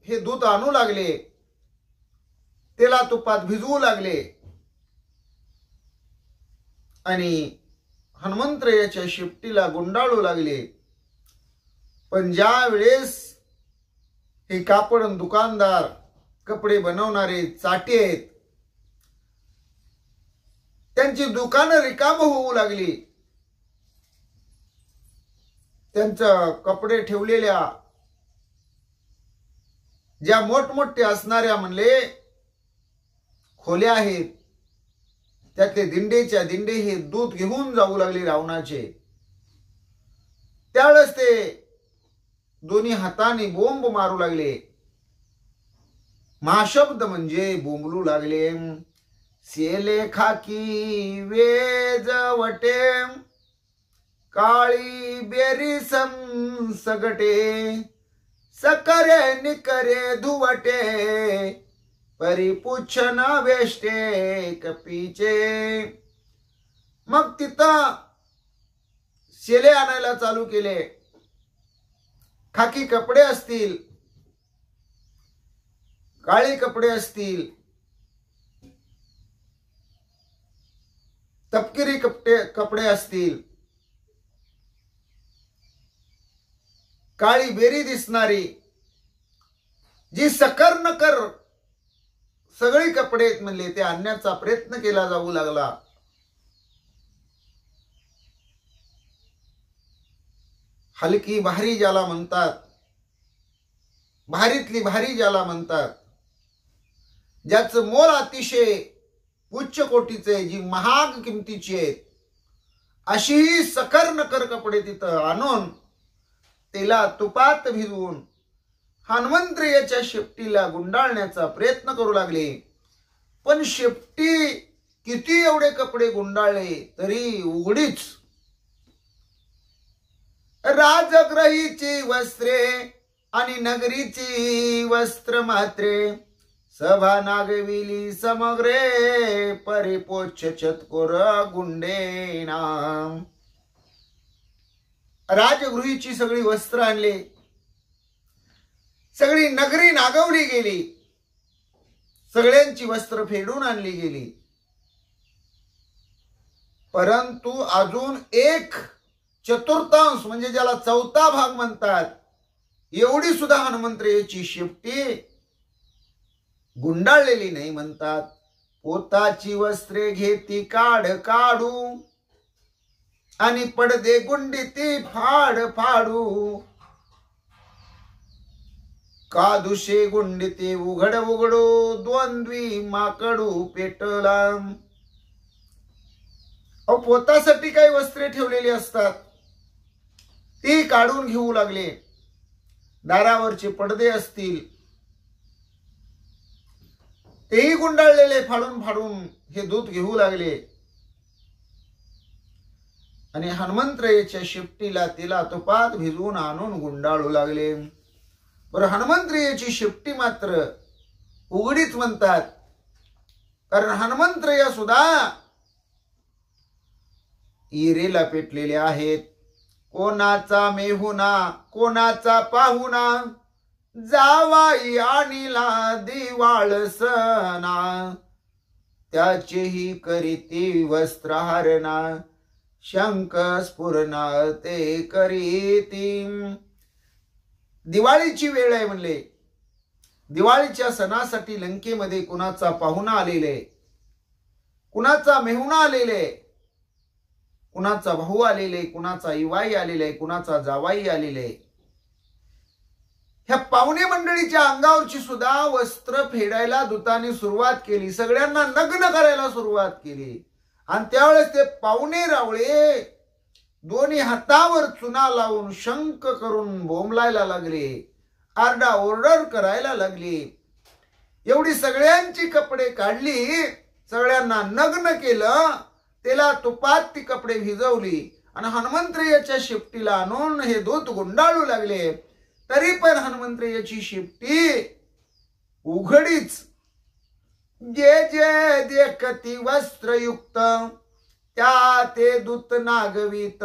हे दूध आणू लागले, तेला तुपात भिजवू लागले आणि हनुमंतरायाच्या शेपटीला गुंडाळू लागले. पण ज्या वेळेस हे कापड दुकानदार, कपडे बनवणारे चाटे आहेत, त्यांची दुकानं रिकाम होऊ लागली, त्यांचं कपडे ठेवलेल्या ज्या मोठमोठ्या असणाऱ्या म्हणले खोल्या आहेत, त्यातले दिंडेच्या दिंडे हे दूध घेऊन जाऊ लागले रावणाचे. त्यावेळेस ते दोन्ही हाताने बोंब मारू लागले, महाशब्द म्हणजे बोंबलू लागले. सेले खाकी वेजवटे, काळी बेरी सगटे, सकरे निकरे धुवटे, परिपुच्छ न वेष्टे कपीचे. मग तिथं शेले आणायला चालू केले. खाकी कपडे असतील, काळे कपडे असतील, तपकिरी कपडे असतील, काळी बेरी दिसणारी जी सकर नकर सगळी कपडे आहेत म्हणले ते आणण्याचा प्रयत्न केला जाऊ लागला. हलकी भारी ज्याला म्हणतात, भारीतली भारी ज्याला म्हणतात, ज्याचं मोल अतिशय उच्च कोटीचे, जी महाग किमतीची आहेत, अशीही सकर नकर कपडे तिथं आणून तिला तुपात भिजवून हनुमंत्रियाच्या शेपटीला गुंडाळण्याचा प्रयत्न करू लागले. पण शेपटी किती एवढे कपडे गुंडाळले तरी उघडीच. राजग्रहीची वस्त्रे आणि नगरीची वस्त्र मात्रे सभा नागविली समग्रे परिपोच्छ चतकोर गुंडेना. राजगृहीची सगळी वस्त्र आणले, सगळी नगरी नागवली गेली, सगळ्यांची वस्त्र फेडून आणली गेली. परंतु अजून एक चतुर्थांश म्हणजे ज्याला चौथा भाग म्हणतात एवढी सुद्धा हनुमंतरायाची शेपटी गुंडाळलेली नाही. म्हणतात पोताची वस्त्रे घेती काढ काढू आणि पडदे गुंडीती फाड फाडू. कादुशे गुंडीते उघड उघडू द्वंद्वी माकडू पेटला. पोतासाठी काही वस्त्रे ठेवलेली असतात ती काढून घेऊ लागले. दारावरचे पडदे असतील तेही गुंडाळलेले फाडून फाडून हे दूत घेऊ लागले आणि हनुमंतरायाच्या शेपटीला तिला तुपात भिजवून आणून गुंडाळू लागले. बरं, हनुमंतरायाची शेपटी मात्र उघडीच म्हणतात, कारण हनुमंतराया सुद्धा इरेला पेटलेले आहेत. कोणाचा मेहुना कोणाचा पाहुणा जावाई आणिला दिवाळ सणा त्याचेही करीती वस्त्रहारणा शंख स्फुरणा ते करीती. दिवाळीची वेळ आहे म्हणले. दिवाळीच्या सणासाठी लंकेमध्ये कुणाचा पाहुणा आलेले, कुणाचा मेहुणा आलेले, कुणाचा भाऊ आलेले, कुणाचा इवाई आलेले, कुणाचा जावाई आलेले. ह्या पाहुणे मंडळीच्या अंगावरची सुद्धा वस्त्र फेडायला दूताने सुरुवात केली, सगळ्यांना नग्न करायला सुरुवात केली. आणि त्यावेळेस ते पाहुणे रावळे दोन्ही हातावर चुना लावून शंख करून बोंबलायला लागले, आरडा ओरडर करायला लागले. एवढी सगळ्यांची कपडे काढली, सगळ्यांना नग्न केलं, त्याला तुपात ती कपडे भिजवली आणि हनुमंतरायाच्या शेपटीला आणून हे दूत गुंडाळू लागले. तरी पण हनुमंतरायाची शेपटी उघडीच. जे जे देखती वस्त्रयुक्त त्या ते दूत नागवित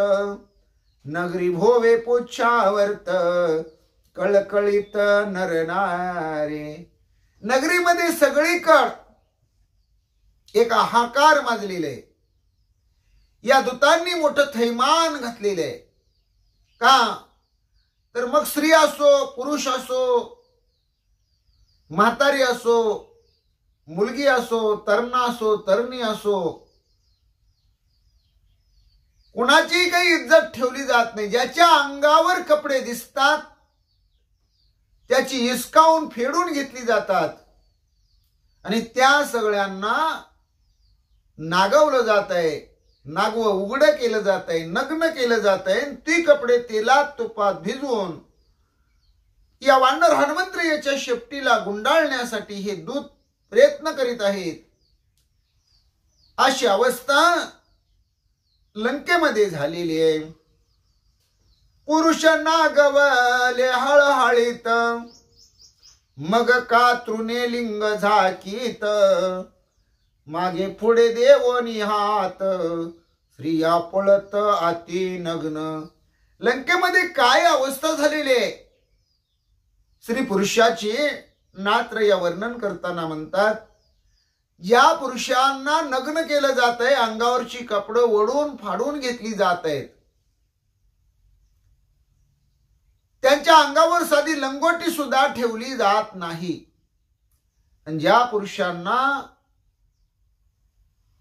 नगरी भोवे पुच्छावर्त कळकळीत नरनारे. नगरीमध्ये सगळीकडे एक हाहाकार माजलेले. या दूतांनी मोठं थैमान घातलेले. का तर मग स्त्री असो, पुरुष असो, म्हातारी असो, मुलगी असो, तरुण असो, तरुणी असो, कुणाची काही इज्जत ठेवली जात नाही. ज्याच्या अंगावर कपडे दिसतात त्याची हिसकावून फेडून घेतली जातात आणि त्या सगळ्यांना नागवलं जात आहे, नागव उघड केलं जात आहे, नग्न केलं जात आहे. ती कपडे तेलात तुपात भिजवून या वानर हनुमंतरायाच्या शेपटीला गुंडाळण्यासाठी हे दूत प्रयत्न करीत आहेत. अशी अवस्था लंकेमध्ये झालेली आहे. पुरुष नागवले हळहळीत मग कातृने लिंग झाकीत मागे पुढे देवोनी हात स्त्रिया पळत अति नग्न. लंकेमध्ये काय अवस्था झालेली आहे. स्त्री पुरुषाची नात्रय वर्णन करताना म्हणतात ज्या पुरुषांना नग्न केलं जात आहे, अंगावरची कपडं ओढून फाडून घेतली जात आहेत, त्यांच्या अंगावर साधी लंगोटी सुद्धा ठेवली जात नाही. आणि ज्या पुरुषांना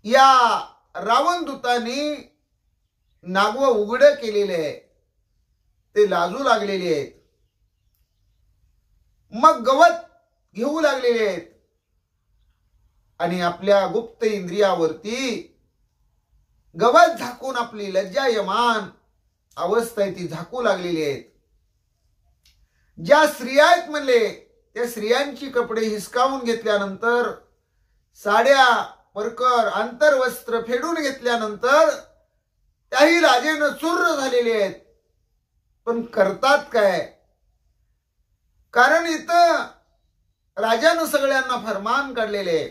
या रावण दूतांनी नागव उघड केलेले आहे, ते लाजू लागलेले आहेत, मग गवत घेऊ लागलेले आहेत आणि आपल्या गुप्त इंद्रियावरती गवत झाकून आपली लज्जायमान अवस्था ती झाकू लागलेली आहेत. ज्या स्त्रिया आहेत म्हणले, त्या स्त्रियांची कपडे हिसकावून घेतल्यानंतर, साड्या परकर आंतरवस्त्र फेडून घेतल्यानंतर त्याही लाजेनं चूर्ण झालेले आहेत. पण करतात काय? कारण इथं राजानं सगळ्यांना फरमान काढलेले आहे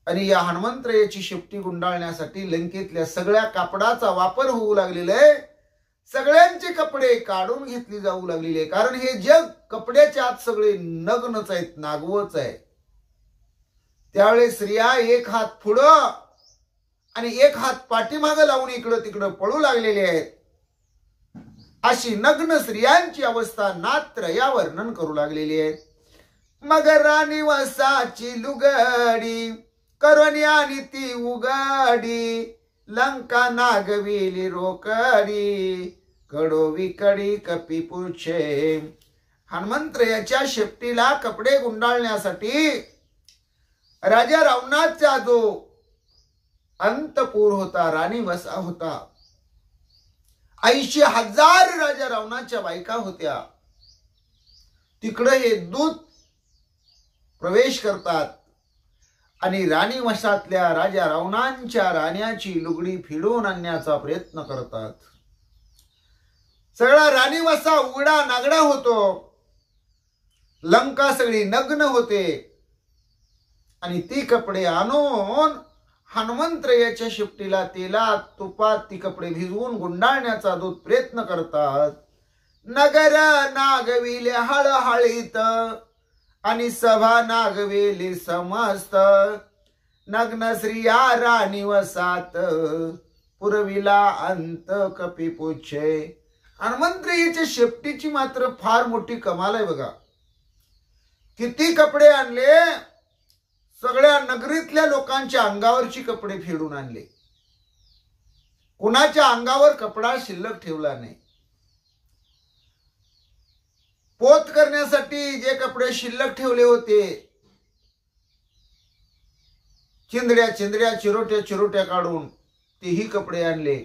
आणि या हनुमंतरायाची शेपटी गुंडाळण्यासाठी लंकेतल्या सगळ्या कापडाचा वापर होऊ लागलेला आहे. सगळ्यांचे कपडे काढून घेतली जाऊ लागलेली आहे. कारण हे जग कपड्याच्या आत सगळे नग्नच आहेत, नागवच आहे. त्यावेळेस स्त्रिया एक हात पुढं आणि एक हात पाठीमागं लावून इकडं तिकडं पळू लागलेले आहेत. अशी नग्न स्त्रियांची अवस्था नात्र या वर्णन करू लागलेली आहे. मग राणी वसाची लुगडी करणी आणि ती उगाडी, लंका नागविली रोकडी, कडो विकडी कपी पुछे. हनुमंतरायाच्या शेपटीला कपडे गुंडाळण्यासाठी राजा रावणाचा जो अंतपूर होता, राणी वसा होता, 80,000 राजा रावणाच्या बायका होत्या. तिकडे हे दूत प्रवेश करतात आणि राणी वसातल्या राजा रावणांच्या राण्याची लुगडी फिडून आणण्याचा प्रयत्न करतात. सगळा राणी वसा उघडा नागडा होतो, लंका सगळी नग्न होते आणि ती कपडे आणून हनुमंतरायाच्या शेपटीला तेलात तुपात ती कपडे भिजवून गुंडाळण्याचा दूत प्रयत्न करतात. नगर नागविले हळहळीत आणि सभा नागवेली समस्त, नग्न स्त्रिया राणी वसात पुरविला अंत कपी पुच्छे. हनुमंतरायाच्या शेपटीची मात्र फार मोठी कमाल आहे बघा. किती कपडे आणले, सगळ्या नगरीतल्या लोकांच्या अंगावरची कपडे फेडून आणले. कुणाच्या अंगावर कपडा शिल्लक ठेवला नाही. पोत करण्यासाठी जे कपडे शिल्लक ठेवले होते, चिंदड्या चिंदड्या चिरोट्या चिरोट्या काढून तेही कपडे आणले.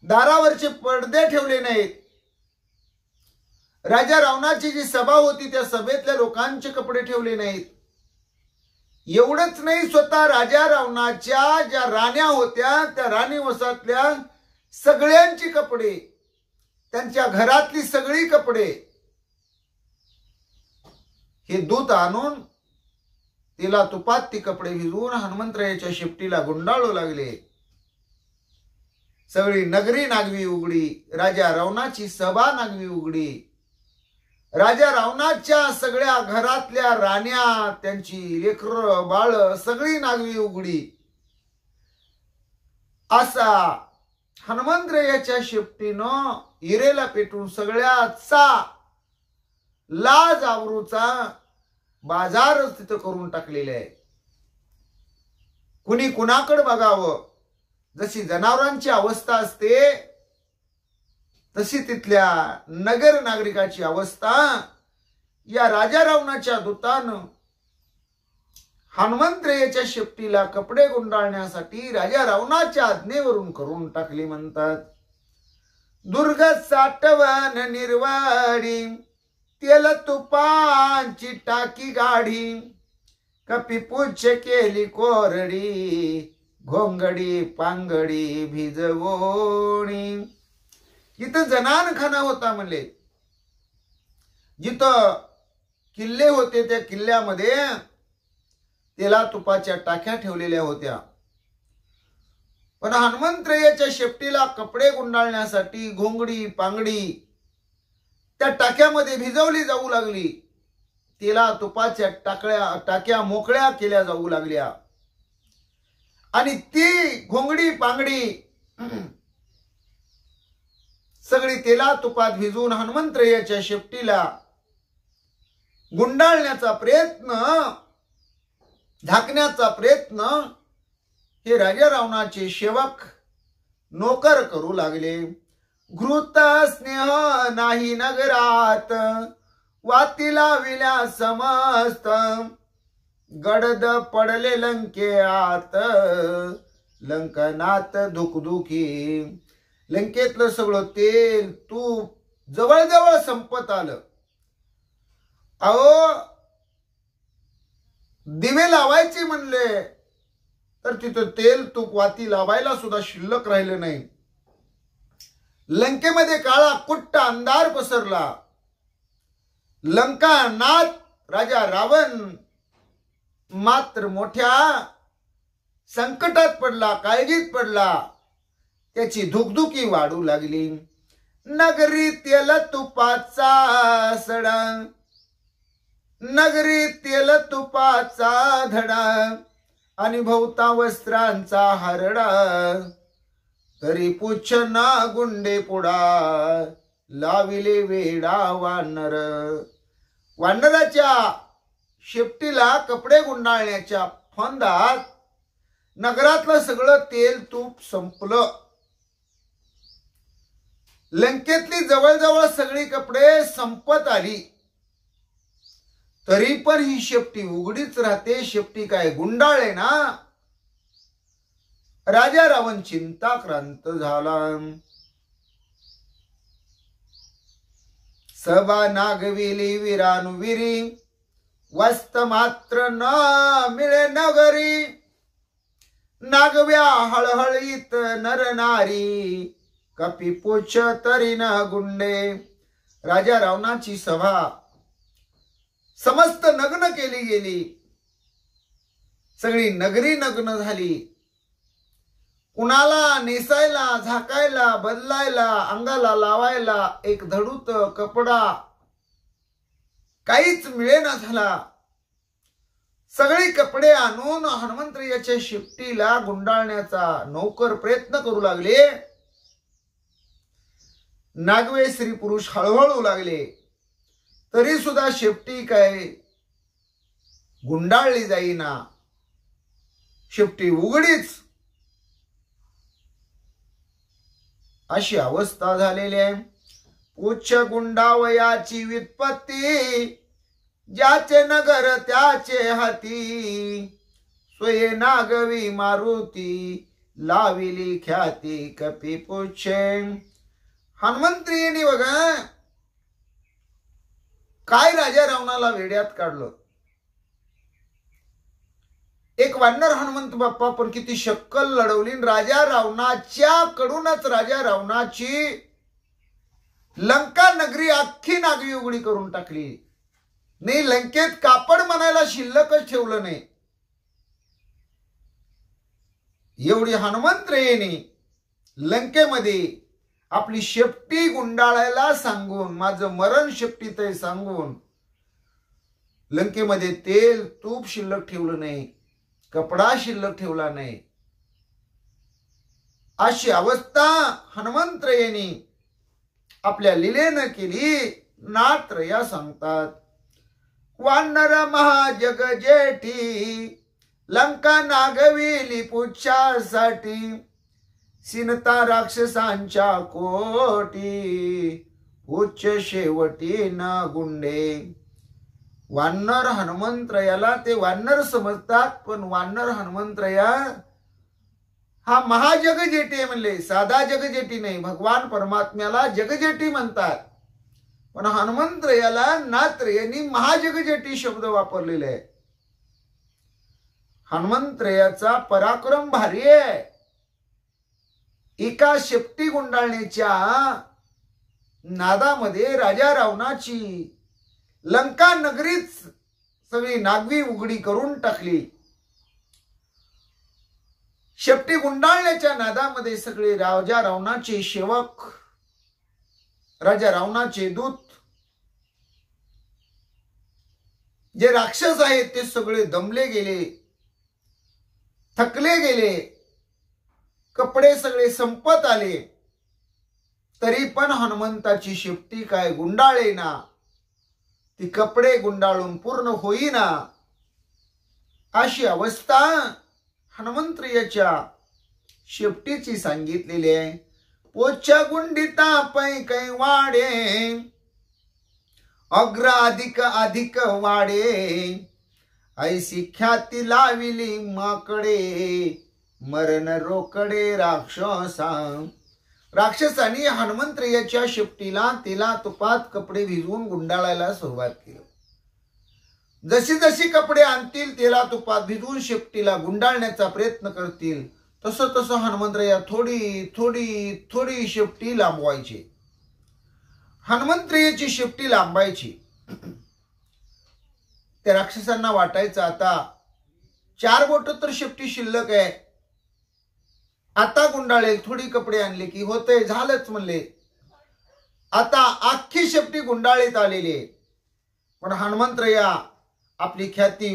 दारावरचे पडदे ठेवले नाहीत. राजा रावणाची जी सभा होती त्या सभेतल्या लोकांचे कपडे ठेवले नाहीत. एवढंच नाही, स्वतः राजा रावणाच्या ज्या राण्या होत्या त्या राणी वसातल्या सगळ्यांची कपडे, त्यांच्या घरातली सगळी कपडे हे दूत आणून तिला तुपात ती कपडे भिजवून हनुमंतरायाच्या शेपटीला गुंडाळू लागले. सगळी नगरी नागवी उघडी, राजा रावणाची सभा नागवी उघडी. राजा रावणाच्या सगळ्या घरातल्या राण्या, त्यांची लेकर बाळ सगळी नागवी उघडी. असा हनुमंतरायाच्या शेपटीनं हिरेला पेटून सगळ्याचा लाज आवरूचा बाजारच तिथं करून टाकलेले आहे. कुणी कुणाकडे बघावं, जशी जनावरांची अवस्था असते तशी तिथल्या नगर नागरिकाची अवस्था या राजा रावणाच्या दूतानं हनुमंतरायाच्या शेपटीला कपडे गुंडाळण्यासाठी राजा रावणाच्या आज्ञेवरून करून टाकली म्हणतात. दुर्ग साठवण निर्वाडी, तेल तुपांची टाकी गाडी, कपी पुच्छ केली कोरडी, घोंगडी पांगडी भिजवोणी. इथं जनानखाना होता म्हणले. जिथं किल्ले होते त्या किल्ल्यामध्ये तेला तुपाच्या टाक्या ठेवलेल्या होत्या. पण हनुमंतरायाच्या शेपटीला कपडे गुंडाळण्यासाठी घोंगडी पांगडी त्या टाक्यामध्ये भिजवली जाऊ लागली. तेला तुपाच्या टाक्या मोकळ्या केल्या जाऊ लागल्या आणि ती घोंगडी पांगडी सगळी तेला तुपात भिजून हनुमंतरायाच्या शेपटीला गुंडाळण्याचा प्रयत्न, झाकण्याचा प्रयत्न हे राजा रावणाचे सेवक नोकर करू लागले. घृत स्नेह नाही नगरात, वातीला विल्या समस्त, गडद पडले लंकेत, लंकनात धुकधुकी. लंकेतलं सगळं तेल तूप जवळजवळ संपत आलं. अहो दिवे लावायचे म्हणले तर तिथं तेल तूप वाती लावायला सुद्धा शिल्लक राहिलं नाही. लंकेमध्ये काळा कुट्ट अंधार पसरला. लंकानाथ राजा रावण मात्र मोठ्या संकटात पडला, काळजीत पडला. त्याची धुकधुकी वाढू लागली. नगरी तेल तुपाचा सडा, नगरी तेल तुपाचा धडा, आणि भोवता वस्त्रांचा हरडा, तरी पुच्छ ना गुंडे पुडा, लाविले वेडा वानर. वानराच्या शेपटीला कपडे गुंडाळण्याच्या फंदात नगरातलं सगळं तेल तूप संपलं. लंकेतली जवळजवळ सगळी कपडे संपत आली. तरी पण ही शेपटी उघडीच राहते. शेपटी काय गुंडाळे ना. राजा रावण चिंताक्रांत झाला. सभा नागविली वीरानुवीरी, वस्त मात्र न मिळे नगरी. नागव्या हळहळीत नर नारी, कपी पुच्छ तरी न गुंडे. राजा रावणाची सभा समस्त नग्न केली गेली. सगळी नगरी नग्न झाली. कुणाला नेसायला, झाकायला, बदलायला, अंगाला लावायला एक धडूत कपडा काहीच मिळेना झाला. सगळे कपडे आणून हनुमंतरायाच्या शेपटीला गुंडाळण्याचा नौकर प्रयत्न करू लागले. नागवे स्त्री पुरुष हळहळू लागले. तरी सुद्धा शेपटी काय गुंडाळली जाईना. शेपटी उघडीच. अशी अवस्था झालेली आहे. पुच्छ गुंडावयाची व्युत्पत्ती, ज्याचे नगर त्याचे हाती. स्वये नागवी मारुती, लाविली ख्याती कपी पुच्छे. हनुमंतरीने बघा काय राजा रावणाला वेड्यात काढलं. एक वानर हनुमंत बाप्पा पण किती शक्कल लढवली. राजा रावणाच्या कडूनच राजा रावणाची लंका नगरी अख्खी नागवी उघडी करून टाकली. नाही लंकेत कापड म्हणायला शिल्लकच ठेवलं नाही. एवढी हनुमंतरायाने लंकेमध्ये आपली शेपटी गुंडाळायला सांगून, माझं मरण शेपटीत आहे सांगून, लंकेमध्ये तेल तूप शिल्लक ठेवलं नाही, कपडा शिल्लक ठेवला नाही. अशी अवस्था हनुमंतरायाने आपल्या लीलेनं केली. नात्रया सांगतात, वानर महाजग जेठी, लंका नागविली पुच्छासाठी. सिनता राक्षसांच्या कोटी, उच्च शेवटी न गुंडे. वानर हनुमंतरायाला ते वानर समजतात, पण वानर हनुमंतराया हा महाजगजेटी म्हणले. साधा जगजेटी नाही. भगवान परमात्म्याला जगजेटी म्हणतात, पण हनुमंतरायाला नात्र यांनी महाजगजेटी शब्द वापरलेले आहे. हनुमंतरायाचा पराक्रम भारी आहे. एका शेपटी गुंडाळण्याच्या नादामध्ये राजा रावणाची लंका नगरीच सगळी नागवी उघडी करून टाकली. शेपटी गुंडाळण्याच्या नादामध्ये सगळे राजा रावणाचे सेवक, राजा रावणाचे दूत जे राक्षस आहेत ते सगळे दमले गेले, थकले गेले, कपडे सगळे संपत आले, तरी पण हनुमंताची शेपटी काय गुंडाळेना, ती कपडे गुंडाळून पूर्ण होईना। अशी अवस्था हनुमंतरायाच्या शेपटीची सांगितलेली आहे। पोच्या गुंडिता पै कै वाडे, अग्र अधिक अधिक वाडे, ऐसी ख्याती लाविली माकडे, मरण रोकडे राक्षसा। राक्षसांनी हनुमंतरायाच्या शेपटीला तिला तुपात कपडे भिजवून गुंडाळायला सुरुवात केली। जशी जशी कपडे आणतील तेला तुपात भिजवून शेपटीला गुंडाळण्याचा प्रयत्न करतील, तसं तसं हनुमंतराया थोडी थोडी थोडी शेपटी लांबवायची, हनुमंतरायाची शेपटी लांबायची। त्या राक्षसांना वाटायचं आता 4 बोट तर शेपटी शिल्लक आहे, आता गुंडाळेल, थोडी कपडे आणले की होतंय, झालंच म्हणले। आता अख्खी शेपटी गुंडाळीत आलेली आहे, पण हनुमंतराया आपली ख्याती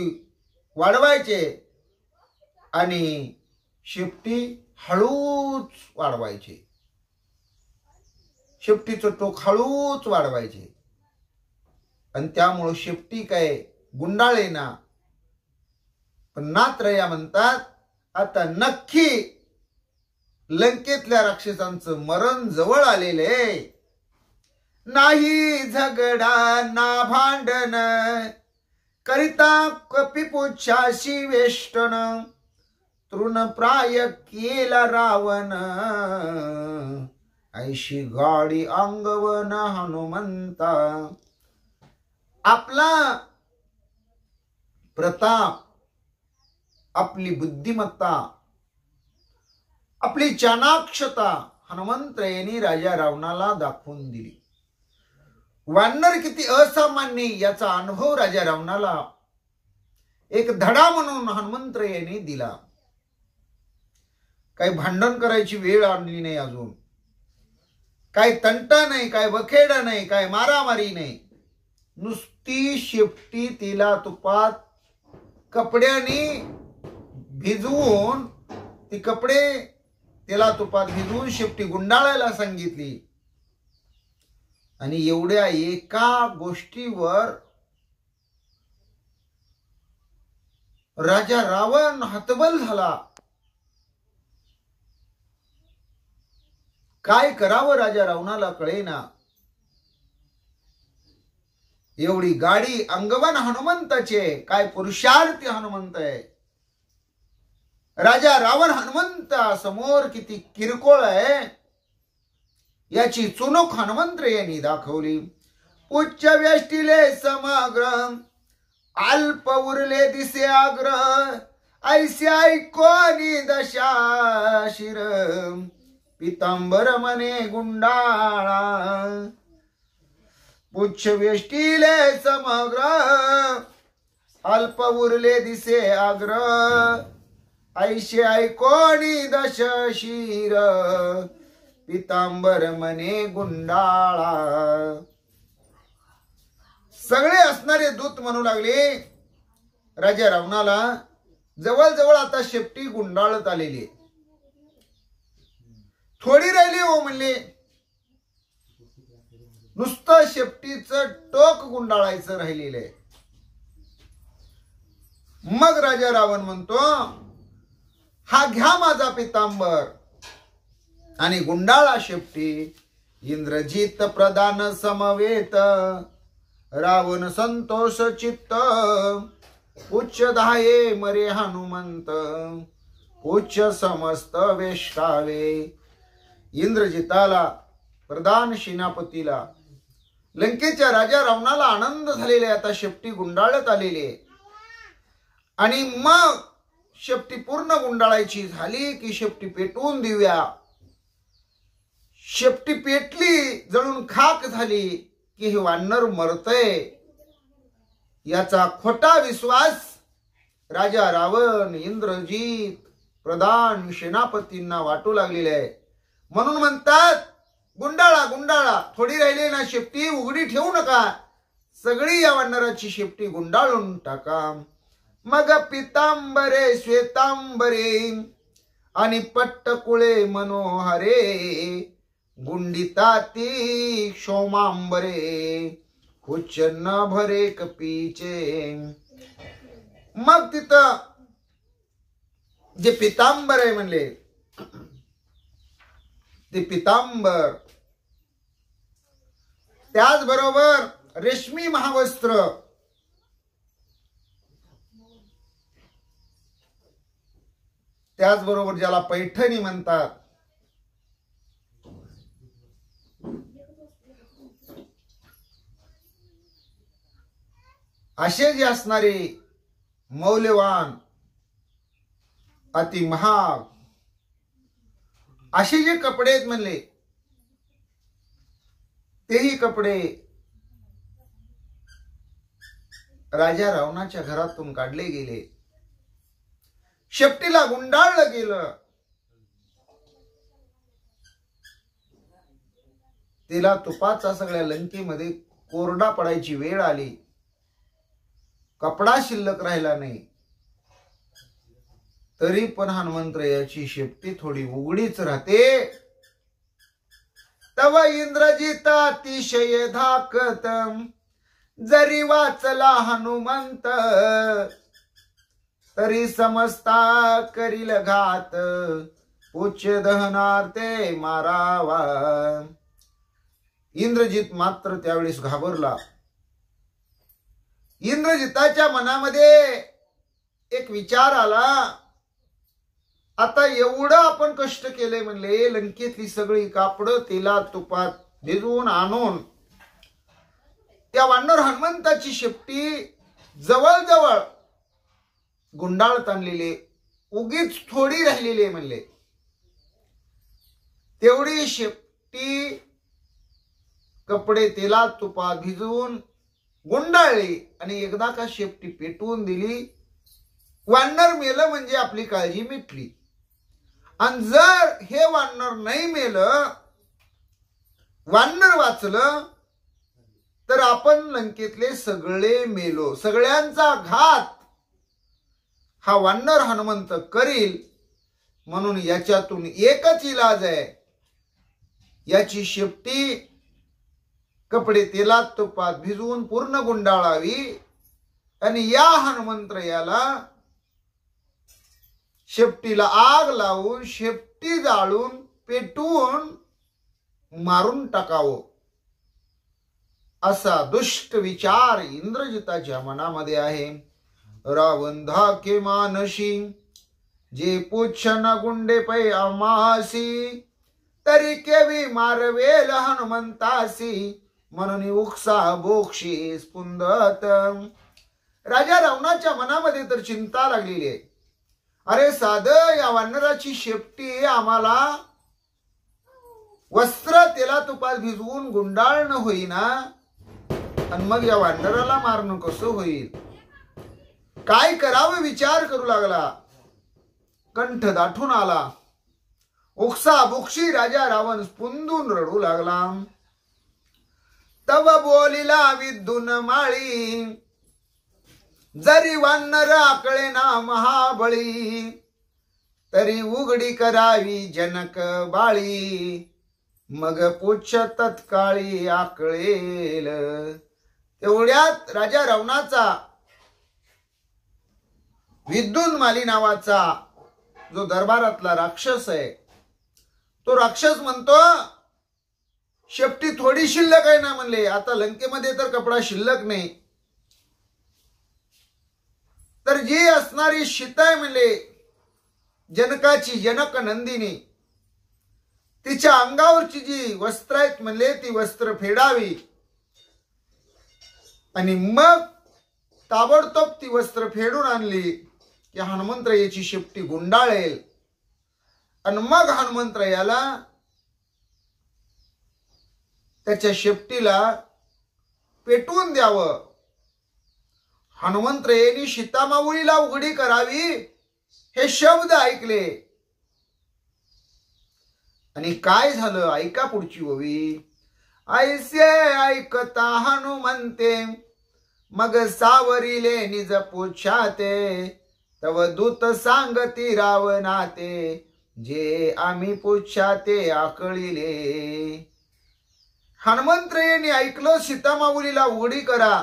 वाढवायचे आणि शेपटी हळूच वाढवायचे, शेपटीचं टोक हळूच वाढवायचे, आणि त्यामुळे शेपटी काय गुंडाळेना। पण नाथराया म्हणतात आता नक्की लंकेतल्या राक्षसांचं मरण जवळ आलेले, नाही झगडा ना भांडण, करिता कपिपुच्छाशी वेष्टन, तृणप्राय केला रावण, ऐशी गाडी अंगवन हनुमंता। आपला प्रताप, आपली बुद्धिमत्ता, आपली चाणाक्षता हनुमंतरायाने राजा रावणाला दाखवून दिली। वानर किती असामान्य याचा अनुभव राजा रावणाला एक धडा म्हणून हनुमंतरायाने दिला। काही भांडण करायची वेळ आली नाही, अजून काही तंटा नाही, काही बखेडा नाही, काही मारामारी नाही, नुसती शेपटी तिला तुपात कपड्याने भिजवून, ती कपडे तिला तुपात भिजवून शेपटी गुंडाळायला सांगितली। आणि एवढ्या एका गोष्टीवर राजा रावण हतबल झाला। काय करावं राजा रावणाला कळेना। एवढी गाडी अंगवन हनुमंताचे, काय पुरुषार्थी हनुमंत आहे। राजा रावण हनुमंता समोर किती किरकोळ आहे याची चुणूक हनुमंतरायांनी दाखवली। उच्च वेष्टिले समग्र, अल्प उरले दिसे आग्र, ऐसे ऐकोनी दशा शिर, पितांबर मने गुंडाळा। उच्च वेष्टिले समग्र, अल्प उरले दिसे आग्र, ऐसे ऐकोनी दश शिर, पितांबर मने गुंडाळा। सगळे असणारे दूत म्हणू लागले राजा रावणाला, जवळजवळ आता शेपटी गुंडाळत आलेली, थोडी राहिली हो म्हणले, नुसतं शेपटीचं टोक गुंडाळायचं राहिलेलं आहे। मग राजा रावण म्हणतो, हा घ्या माझा पितांबर आणि गुंडाळा शेपटी। इंद्रजित प्रदान समवेत, रावण संतोष चित्त, उच्च धाये मरे हनुमंत, उच्च समस्त वेष्टावे। इंद्रजिताला, प्रधान सेनापतीला, लंकेच्या राजा रावणाला आनंद झालेला आहे, आता शेपटी गुंडाळत आलेली आहे। आणि मग शेपटी पूर्ण गुंडाळायची झाली की शेपटी पेटवून देऊया। शेपटी पेटली, जळून खाक झाली की हे वानर मरतय याचा खोटा विश्वास राजा रावण, इंद्रजित, प्रधान सेनापतींना वाटू लागलेले आहे। म्हणून म्हणतात, गुंडाळा गुंडाळा, थोडी राहिली ना शेपटी, उघडी ठेवू नका, सगळी या वानराची शेपटी गुंडाळून टाका. मग पितांबरे श्वेतांबरे आणि पट्टकुळे मनोहरे गुंडिताती क्षोमांबरे उच्चन्न भरे कपीचे. मग तिथं जे पितांबर आहे म्हणले ते पितांबर, त्याचबरोबर रेशमी महावस्त्र, त्याचबरोबर ज्याला पैठणी म्हणतात, असे जे असणारे मौल्यवान अति महाग असे जे कपडे आहेत म्हणले तेही कपडे राजा रावणाच्या घरातून काढले गेले. शेपटीला गुंडाळलं गेलं. तिला तुपाचा सगळ्या लंकेमध्ये कोरडा पडायची वेळ आली. कपडा शिल्लक राहिला नाही. तरी पण हनुमंतरायाची शेपटी थोडी उघडीच राहते. तव इंद्रजित अतिशय धाकत जरी वाचला हनुमंत तरी समजता करील घात उच्च दहनार्थे मारावा. इंद्रजित मात्र त्यावेळेस घाबरला. इंद्रजिताच्या मनामध्ये एक विचार आला, आता एवढं आपण कष्ट केले म्हणले, लंकेतली सगळी कापडं तेलात तुपात भिजवून आणून त्या वानर हनुमंताची शेपटी जवळजवळ गुंडाळत आणलेली, उगीच थोडी राहिलेली म्हणले. तेवढी शेपटी कपडे तेलात तुपात भिजवून गुंडाळली आणि एकदा का शेपटी पेटवून दिली. वानर मेलं म्हणजे आपली काळजी मिटली. आणि जर हे वानर नाही मेलं, वानर वाचलं, तर आपण लंकेतले सगळे मेलो. सगळ्यांचा घात हा वानर हनुमंत करील. म्हणून याच्यातून एकच इलाज आहे, याची शेपटी कपडे तेलात तुपात भिजवून पूर्ण गुंडाळावी आणि या हनुमंतरायाला शेपटीला आग लावून शेपटी जाळून पेटवून मारून टाकावं, असा दुष्ट विचार इंद्रजिताच्या मनामध्ये आहे. रावण धाके मानशी जे पुच्छन गुंडे पै अमासी तरी केवी मारवेल हनुमंतासी म्हणून उक्सा बोक्षी स्पुंदत. राजा रावणाच्या मनामध्ये तर चिंता लागलेली आहे. अरे साध या वानराची शेपटी आम्हाला वस्त्र तेला तुपात भिजवून गुंडाळणं होईना आणि मग या वानराला मारणं कसं होईल, काय करावं विचार करू लागला. कंठ दाटून आला. उक्सा बोक्षी राजा रावण स्पुंदून रडू लागला. तव बोलिला विद्युन माळी जरी वानर आकळे ना महाबळी तरी उघडी करावी जनक बाळी मग पुच्छ तत्काळी आकळेल. तेवढ्यात राजा रावणाचा विद्युन्माली नावाचा जो दरबारातला राक्षस आहे, तो राक्षस म्हणतो शेपटी थोडी शिल्लक आहे ना म्हणले. आता लंकेमध्ये तर कपडा शिल्लक नाही, तर जी असणारी सीता आहे म्हणले जनकाची, जनक नंदिनी, तिच्या अंगावरची जी वस्त्र आहेत म्हणले ती वस्त्र फेडावी आणि मग ताबडतोब ती वस्त्र फेडून आणली की हनुमंतरायाची शेपटी गुंडाळेल आणि मग हनुमंतरायाला त्याच्या शेपटीला पेटवून द्यावं. हनुमंतरायाने सीतामाऊलीला उघडी करावी हे शब्द ऐकले आणि काय झालं ऐका पुढची ओवी. ऐसे ऐकता हनुमंते मग सावरिले निज पुच्छाते तव दूत सांगती रावणाते जे आम्ही पुच्छाते आकळिले. हनुमंतरायांनी ऐकलं सीतामाऊलीला उघडी करा.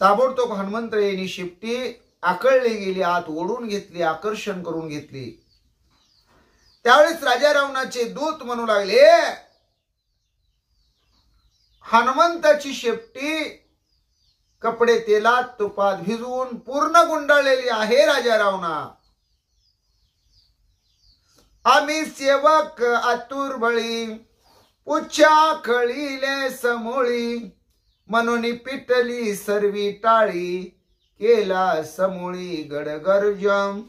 ताबडतोब हनुमंतरायांनी शिपटी आकळली गेली, आत ओढून घेतली, आकर्षण करून घेतली. त्यावेळेस राजा रावणाचे दूत म्हणू लागले, हनुमंताची शेपटी कपडे तेलात तुपात भिजवून पूर्ण गुंडाळलेली आहे राजा रावणा. आम्ही सेवक आतुर बळी पुच्छा कळीले समोळी म्हणून पिटली सर्वी टाळी केला समोळी गडगर्जम.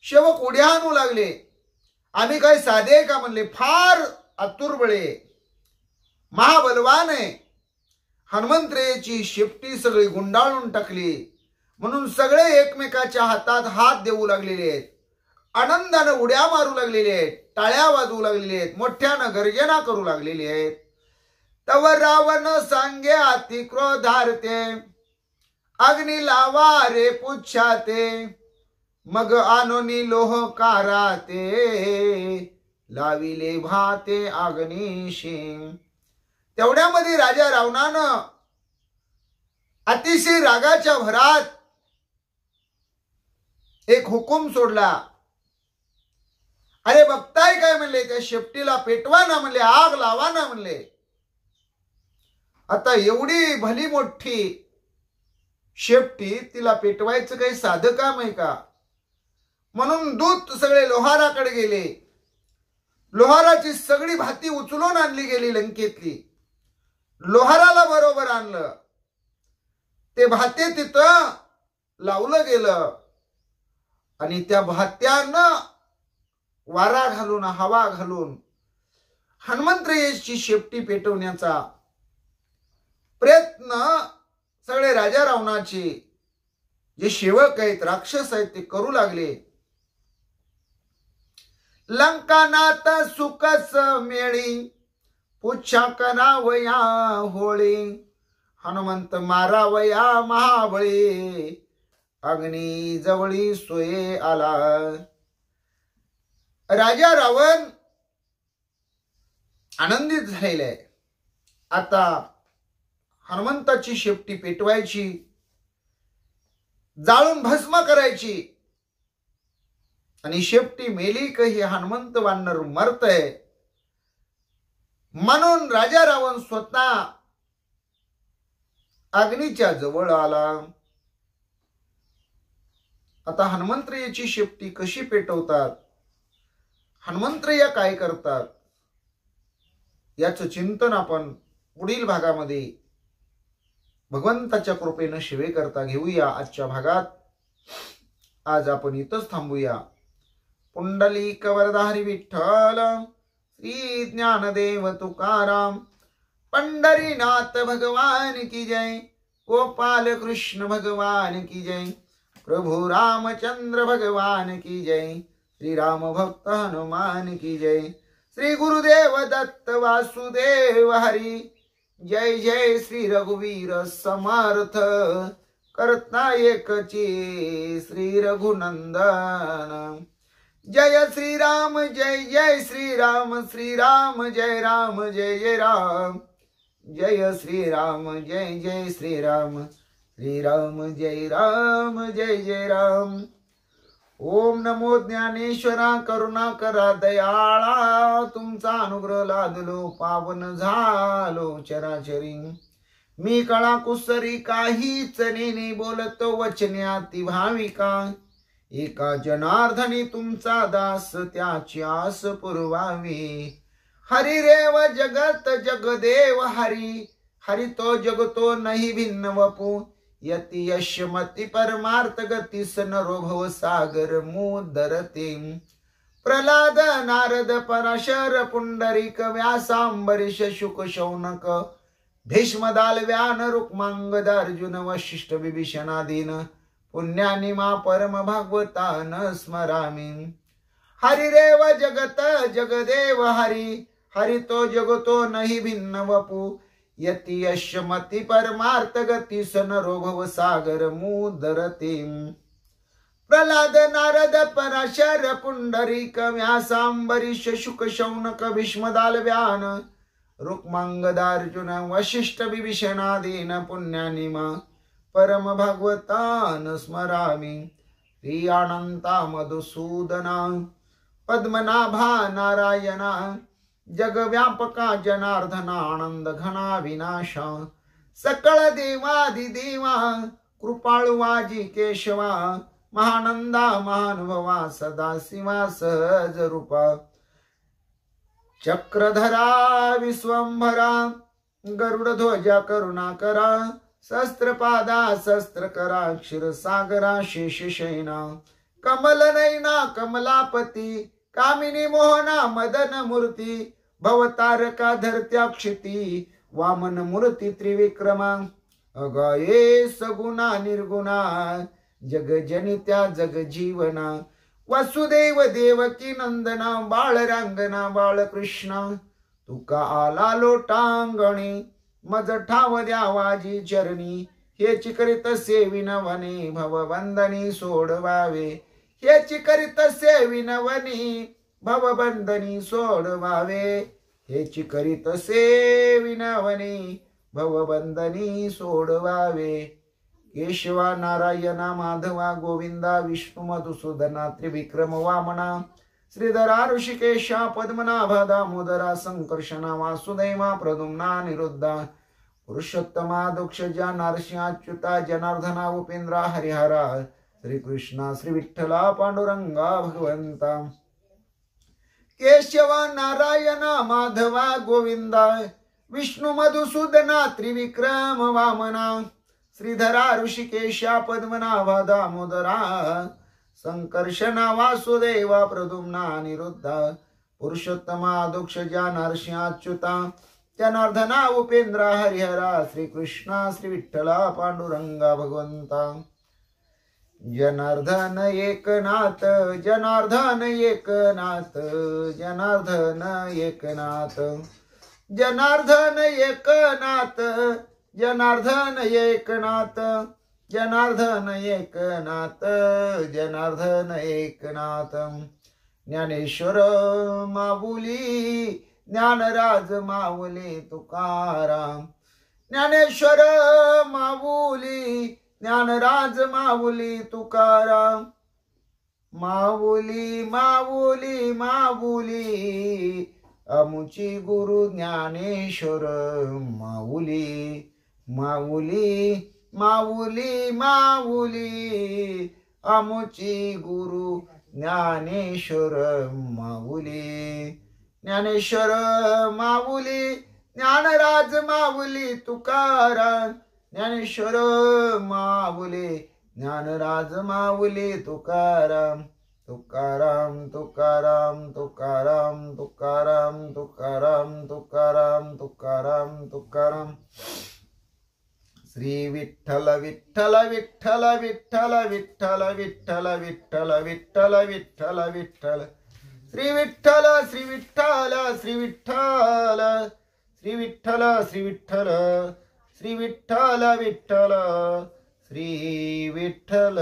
सेवक उड्या आणू लागले. आम्ही काय साधे का म्हणले, फार आतुर बळे महाबलवान आहे. हनुमंतरायाची शेपटी सगळी गुंडाळून टाकली म्हणून सगळे एकमेकाच्या हातात हात देऊ लागलेले आहेत. आनंदाने उड्या मारू लागलेले आहेत, टाळ्या वाजवू लागलेले आहेत, मोठ्यानं गर्जना करू लागलेली आहेत. तव रावण सांगे अति क्रोधार्ते अग्नी लावा रे पुच्छाते मग आणोनी लोह काराते लाविले भाते अग्निशी. तेवढ्यामध्ये राजा रावणानं अतिशय रागाच्या भरात एक हुकूम सोडला. अरे बघताय काय म्हणले, त्या शेपटीला पेटवा ना म्हणले, आग लावा ना म्हणले. आता एवढी भली मोठी शेपटी, तिला पेटवायचं काही साधं काम आहे का? म्हणून दूत सगळे लोहाराकडे गेले. लोहाराची सगळी भाती उचलून आणली गेली लंकेतली. लोहाराला बरोबर आणलं. ते भाते तिथं लावलं गेलं आणि त्या भात्यानं वारा घालून, हवा घालून हनुमंतरायाची शेपटी पेटवण्याचा प्रयत्न सगळे राजा रावणाचे जे सेवक आहेत, राक्षस आहेत, ते करू लागले. लंकानाथ सुकस मेळी पुच्छा करावया होळी हनुमंत मारावया महाबळी अग्नी जवळी सोये आला. राजा रावण आनंदित झालेला आहे. आता हनुमंताची शेपटी पेटवायची, जाळून भस्म करायची आणि शेपटी मेली का हे हनुमंत वानर मरतय म्हणून राजा रावण स्वतः अग्नीच्या जवळ आला. आता हनुमंतरायाची शेपटी कशी पेटवतात, हनुमंतराया काय करतात, याचं चिंतन आपण पुढील भागामध्ये भगवंताच्या कृपेनं शिवे करता घेऊया. आजच्या भागात आज आपण इथंच थांबूया. पुंडलिक वरदाहरी विठ्ठल श्री ज्ञानदेव तुकाराम पंढरीनाथ भगवान की जय. गोपाल कृष्ण भगवान की जय. प्रभु रामचंद्र भगवान की जय. श्री राम भक्त हनुमान की जय. श्री गुरुदेव दत्त वासुदेव हरी. जय जय श्री रघुवीर समर्थ करता एकची श्री रघुनंदन. जय श्री राम जय जय श्री राम. श्री राम जय राम जय जय राम. जय श्री राम जय जय श्री राम. श्री राम जय राम जय जय राम. ओम नमो ज्ञानेश्वरा करुणा करा दयाळा. तुमचा अनुग्रह लादलो पावन झालो चराचरी. मी कळा कुसरी काहीच नेने बोलतो वचने अति भाविका. एका जनार्दनी तुमचा दास त्याची आस पुरवावी. हरी रेव जगत जगदेव हरी. हरि तो जगतो नहीं भिन्न वपु. यति यशमति परमार्थ गति सनरो भव सागर मुदरते. प्रहलाद नारद पराशर पुंडरीक व्यासांबरीश शुक शौनक भीष्म दालव्यान रुक्मांगद अर्जुन वशिष्ठ विभीषणादीन पुण्यानि मा परम भागवतान स्मरामि. हरि रेव जगत जगदेव हरि. हरितो जगतो नहि भिन्न वपु यति यशमति परमार्थ गती सनरो भव सागर मुदरती प्रह्लाद नारद पराशर पुंडरीक व्यासांबरीश शुक शौनक भीष्मदालव्यान रुक्मांगदार्जुन वशिष्ठ विभीषणादीन पुण्यानिमा परम भागवतान स्मरामि श्री अनंता मधुसूदना पद्मनाभा नारायणा जगव्यापका जनार्दना आनंद घना विनाशा सकळ देवादिदेवा कृपाळुवाजी केशवा महानंदा महानुभवा सदाशिवा सहज रूपा चक्रधरा विश्वंभरा गरुडध्वजा करुणाकरा शस्त्रपादा शस्त्रकरा क्षीरसागरा शेषशयना कमलनयना कमलापती कामिनी मोहना मदन मूर्ती भवतारका धरत्याक्षिती वामन मूर्ती त्रिविक्रमा अगाये सगुणा निर्गुणा जगजनित्या जगजीवना वसुदेव देवकी नंदना बाळरांगना बाळकृष्ण तुका आला लोटांगणी मज ठाव द्यावाजी चरणी हेची करीत सेविनवने भवबंधनी सोडवावे हेची करीत सेविनवनी भवबंधनी सोडवावे हेची करीत सेविनवनी भवबंधनी सोडवावे केशवा नारायणा माधवा गोविंदा विष्णु मधुसूदना त्रिविक्रम वामना श्रीधरा ऋषिकेशा पद्मनाभा दामोदरा संकर्षणा वासुदेवा प्रद्युम्ना निरुद्धा पुरुषोत्तमा दक्षजा नारसिंहाच्युता जनार्दना उपेंद्रा हरिहरा श्रीकृष्णा श्री विठ्ठला पांडुरंगा भगवंता केशवा नारायणा माधवा गोविंदा विष्णु मधुसूदना त्रिविक्रम वामना श्रीधरा ऋषिकेशा पद्मनाभा दामोदरा संकर्षणा वासुदेवा प्रद्युम्ना निरुद्धा पुरुषोत्तमा दक्षजा नरसिंहाच्युता जनार्दना उपेंद्रा हरिहरा श्रीकृष्णा श्री विठ्ठला पांडुरंगा भगवंता जनार्दन एकनाथ जनार्दन एकनाथ जनार्दन एकनाथ जनार्दन एकनाथ जनार्दन एकनाथ जनार्दन एकनाथ जनार्दन एकनाथ ज्ञानेश्वर माऊली ज्ञानराज माऊली तुकाराम ज्ञानेश्वर माऊली ज्ञानराज माऊली तुकाराम माऊली माऊली माऊली अमुची गुरु ज्ञानेश्वर माऊली माऊली माऊली माऊली अमुची गुरु ज्ञानेश्वर माऊली ज्ञानेश्वर माऊली ज्ञानराज माऊली तुकाराम ज्ञानेश्वर माऊली ज्ञानराज माऊली तुकाराम तुकाराम तुकाराम तुकाराम तुकाराम तुकाराम तुकाराम तुकाराम तुकाराम श्री विठ्ठल विठ्ठल विठ्ठल विठ्ठल विठ्ठल विठ्ठल विठ्ठल विठ्ठल विठ्ठल विठ्ठल श्री विठ्ठल श्री विठ्ठल श्री विठ्ठल श्री विठ्ठल श्री विठ्ठल श्री विठ्ठल विठ्ठल श्री विठ्ठल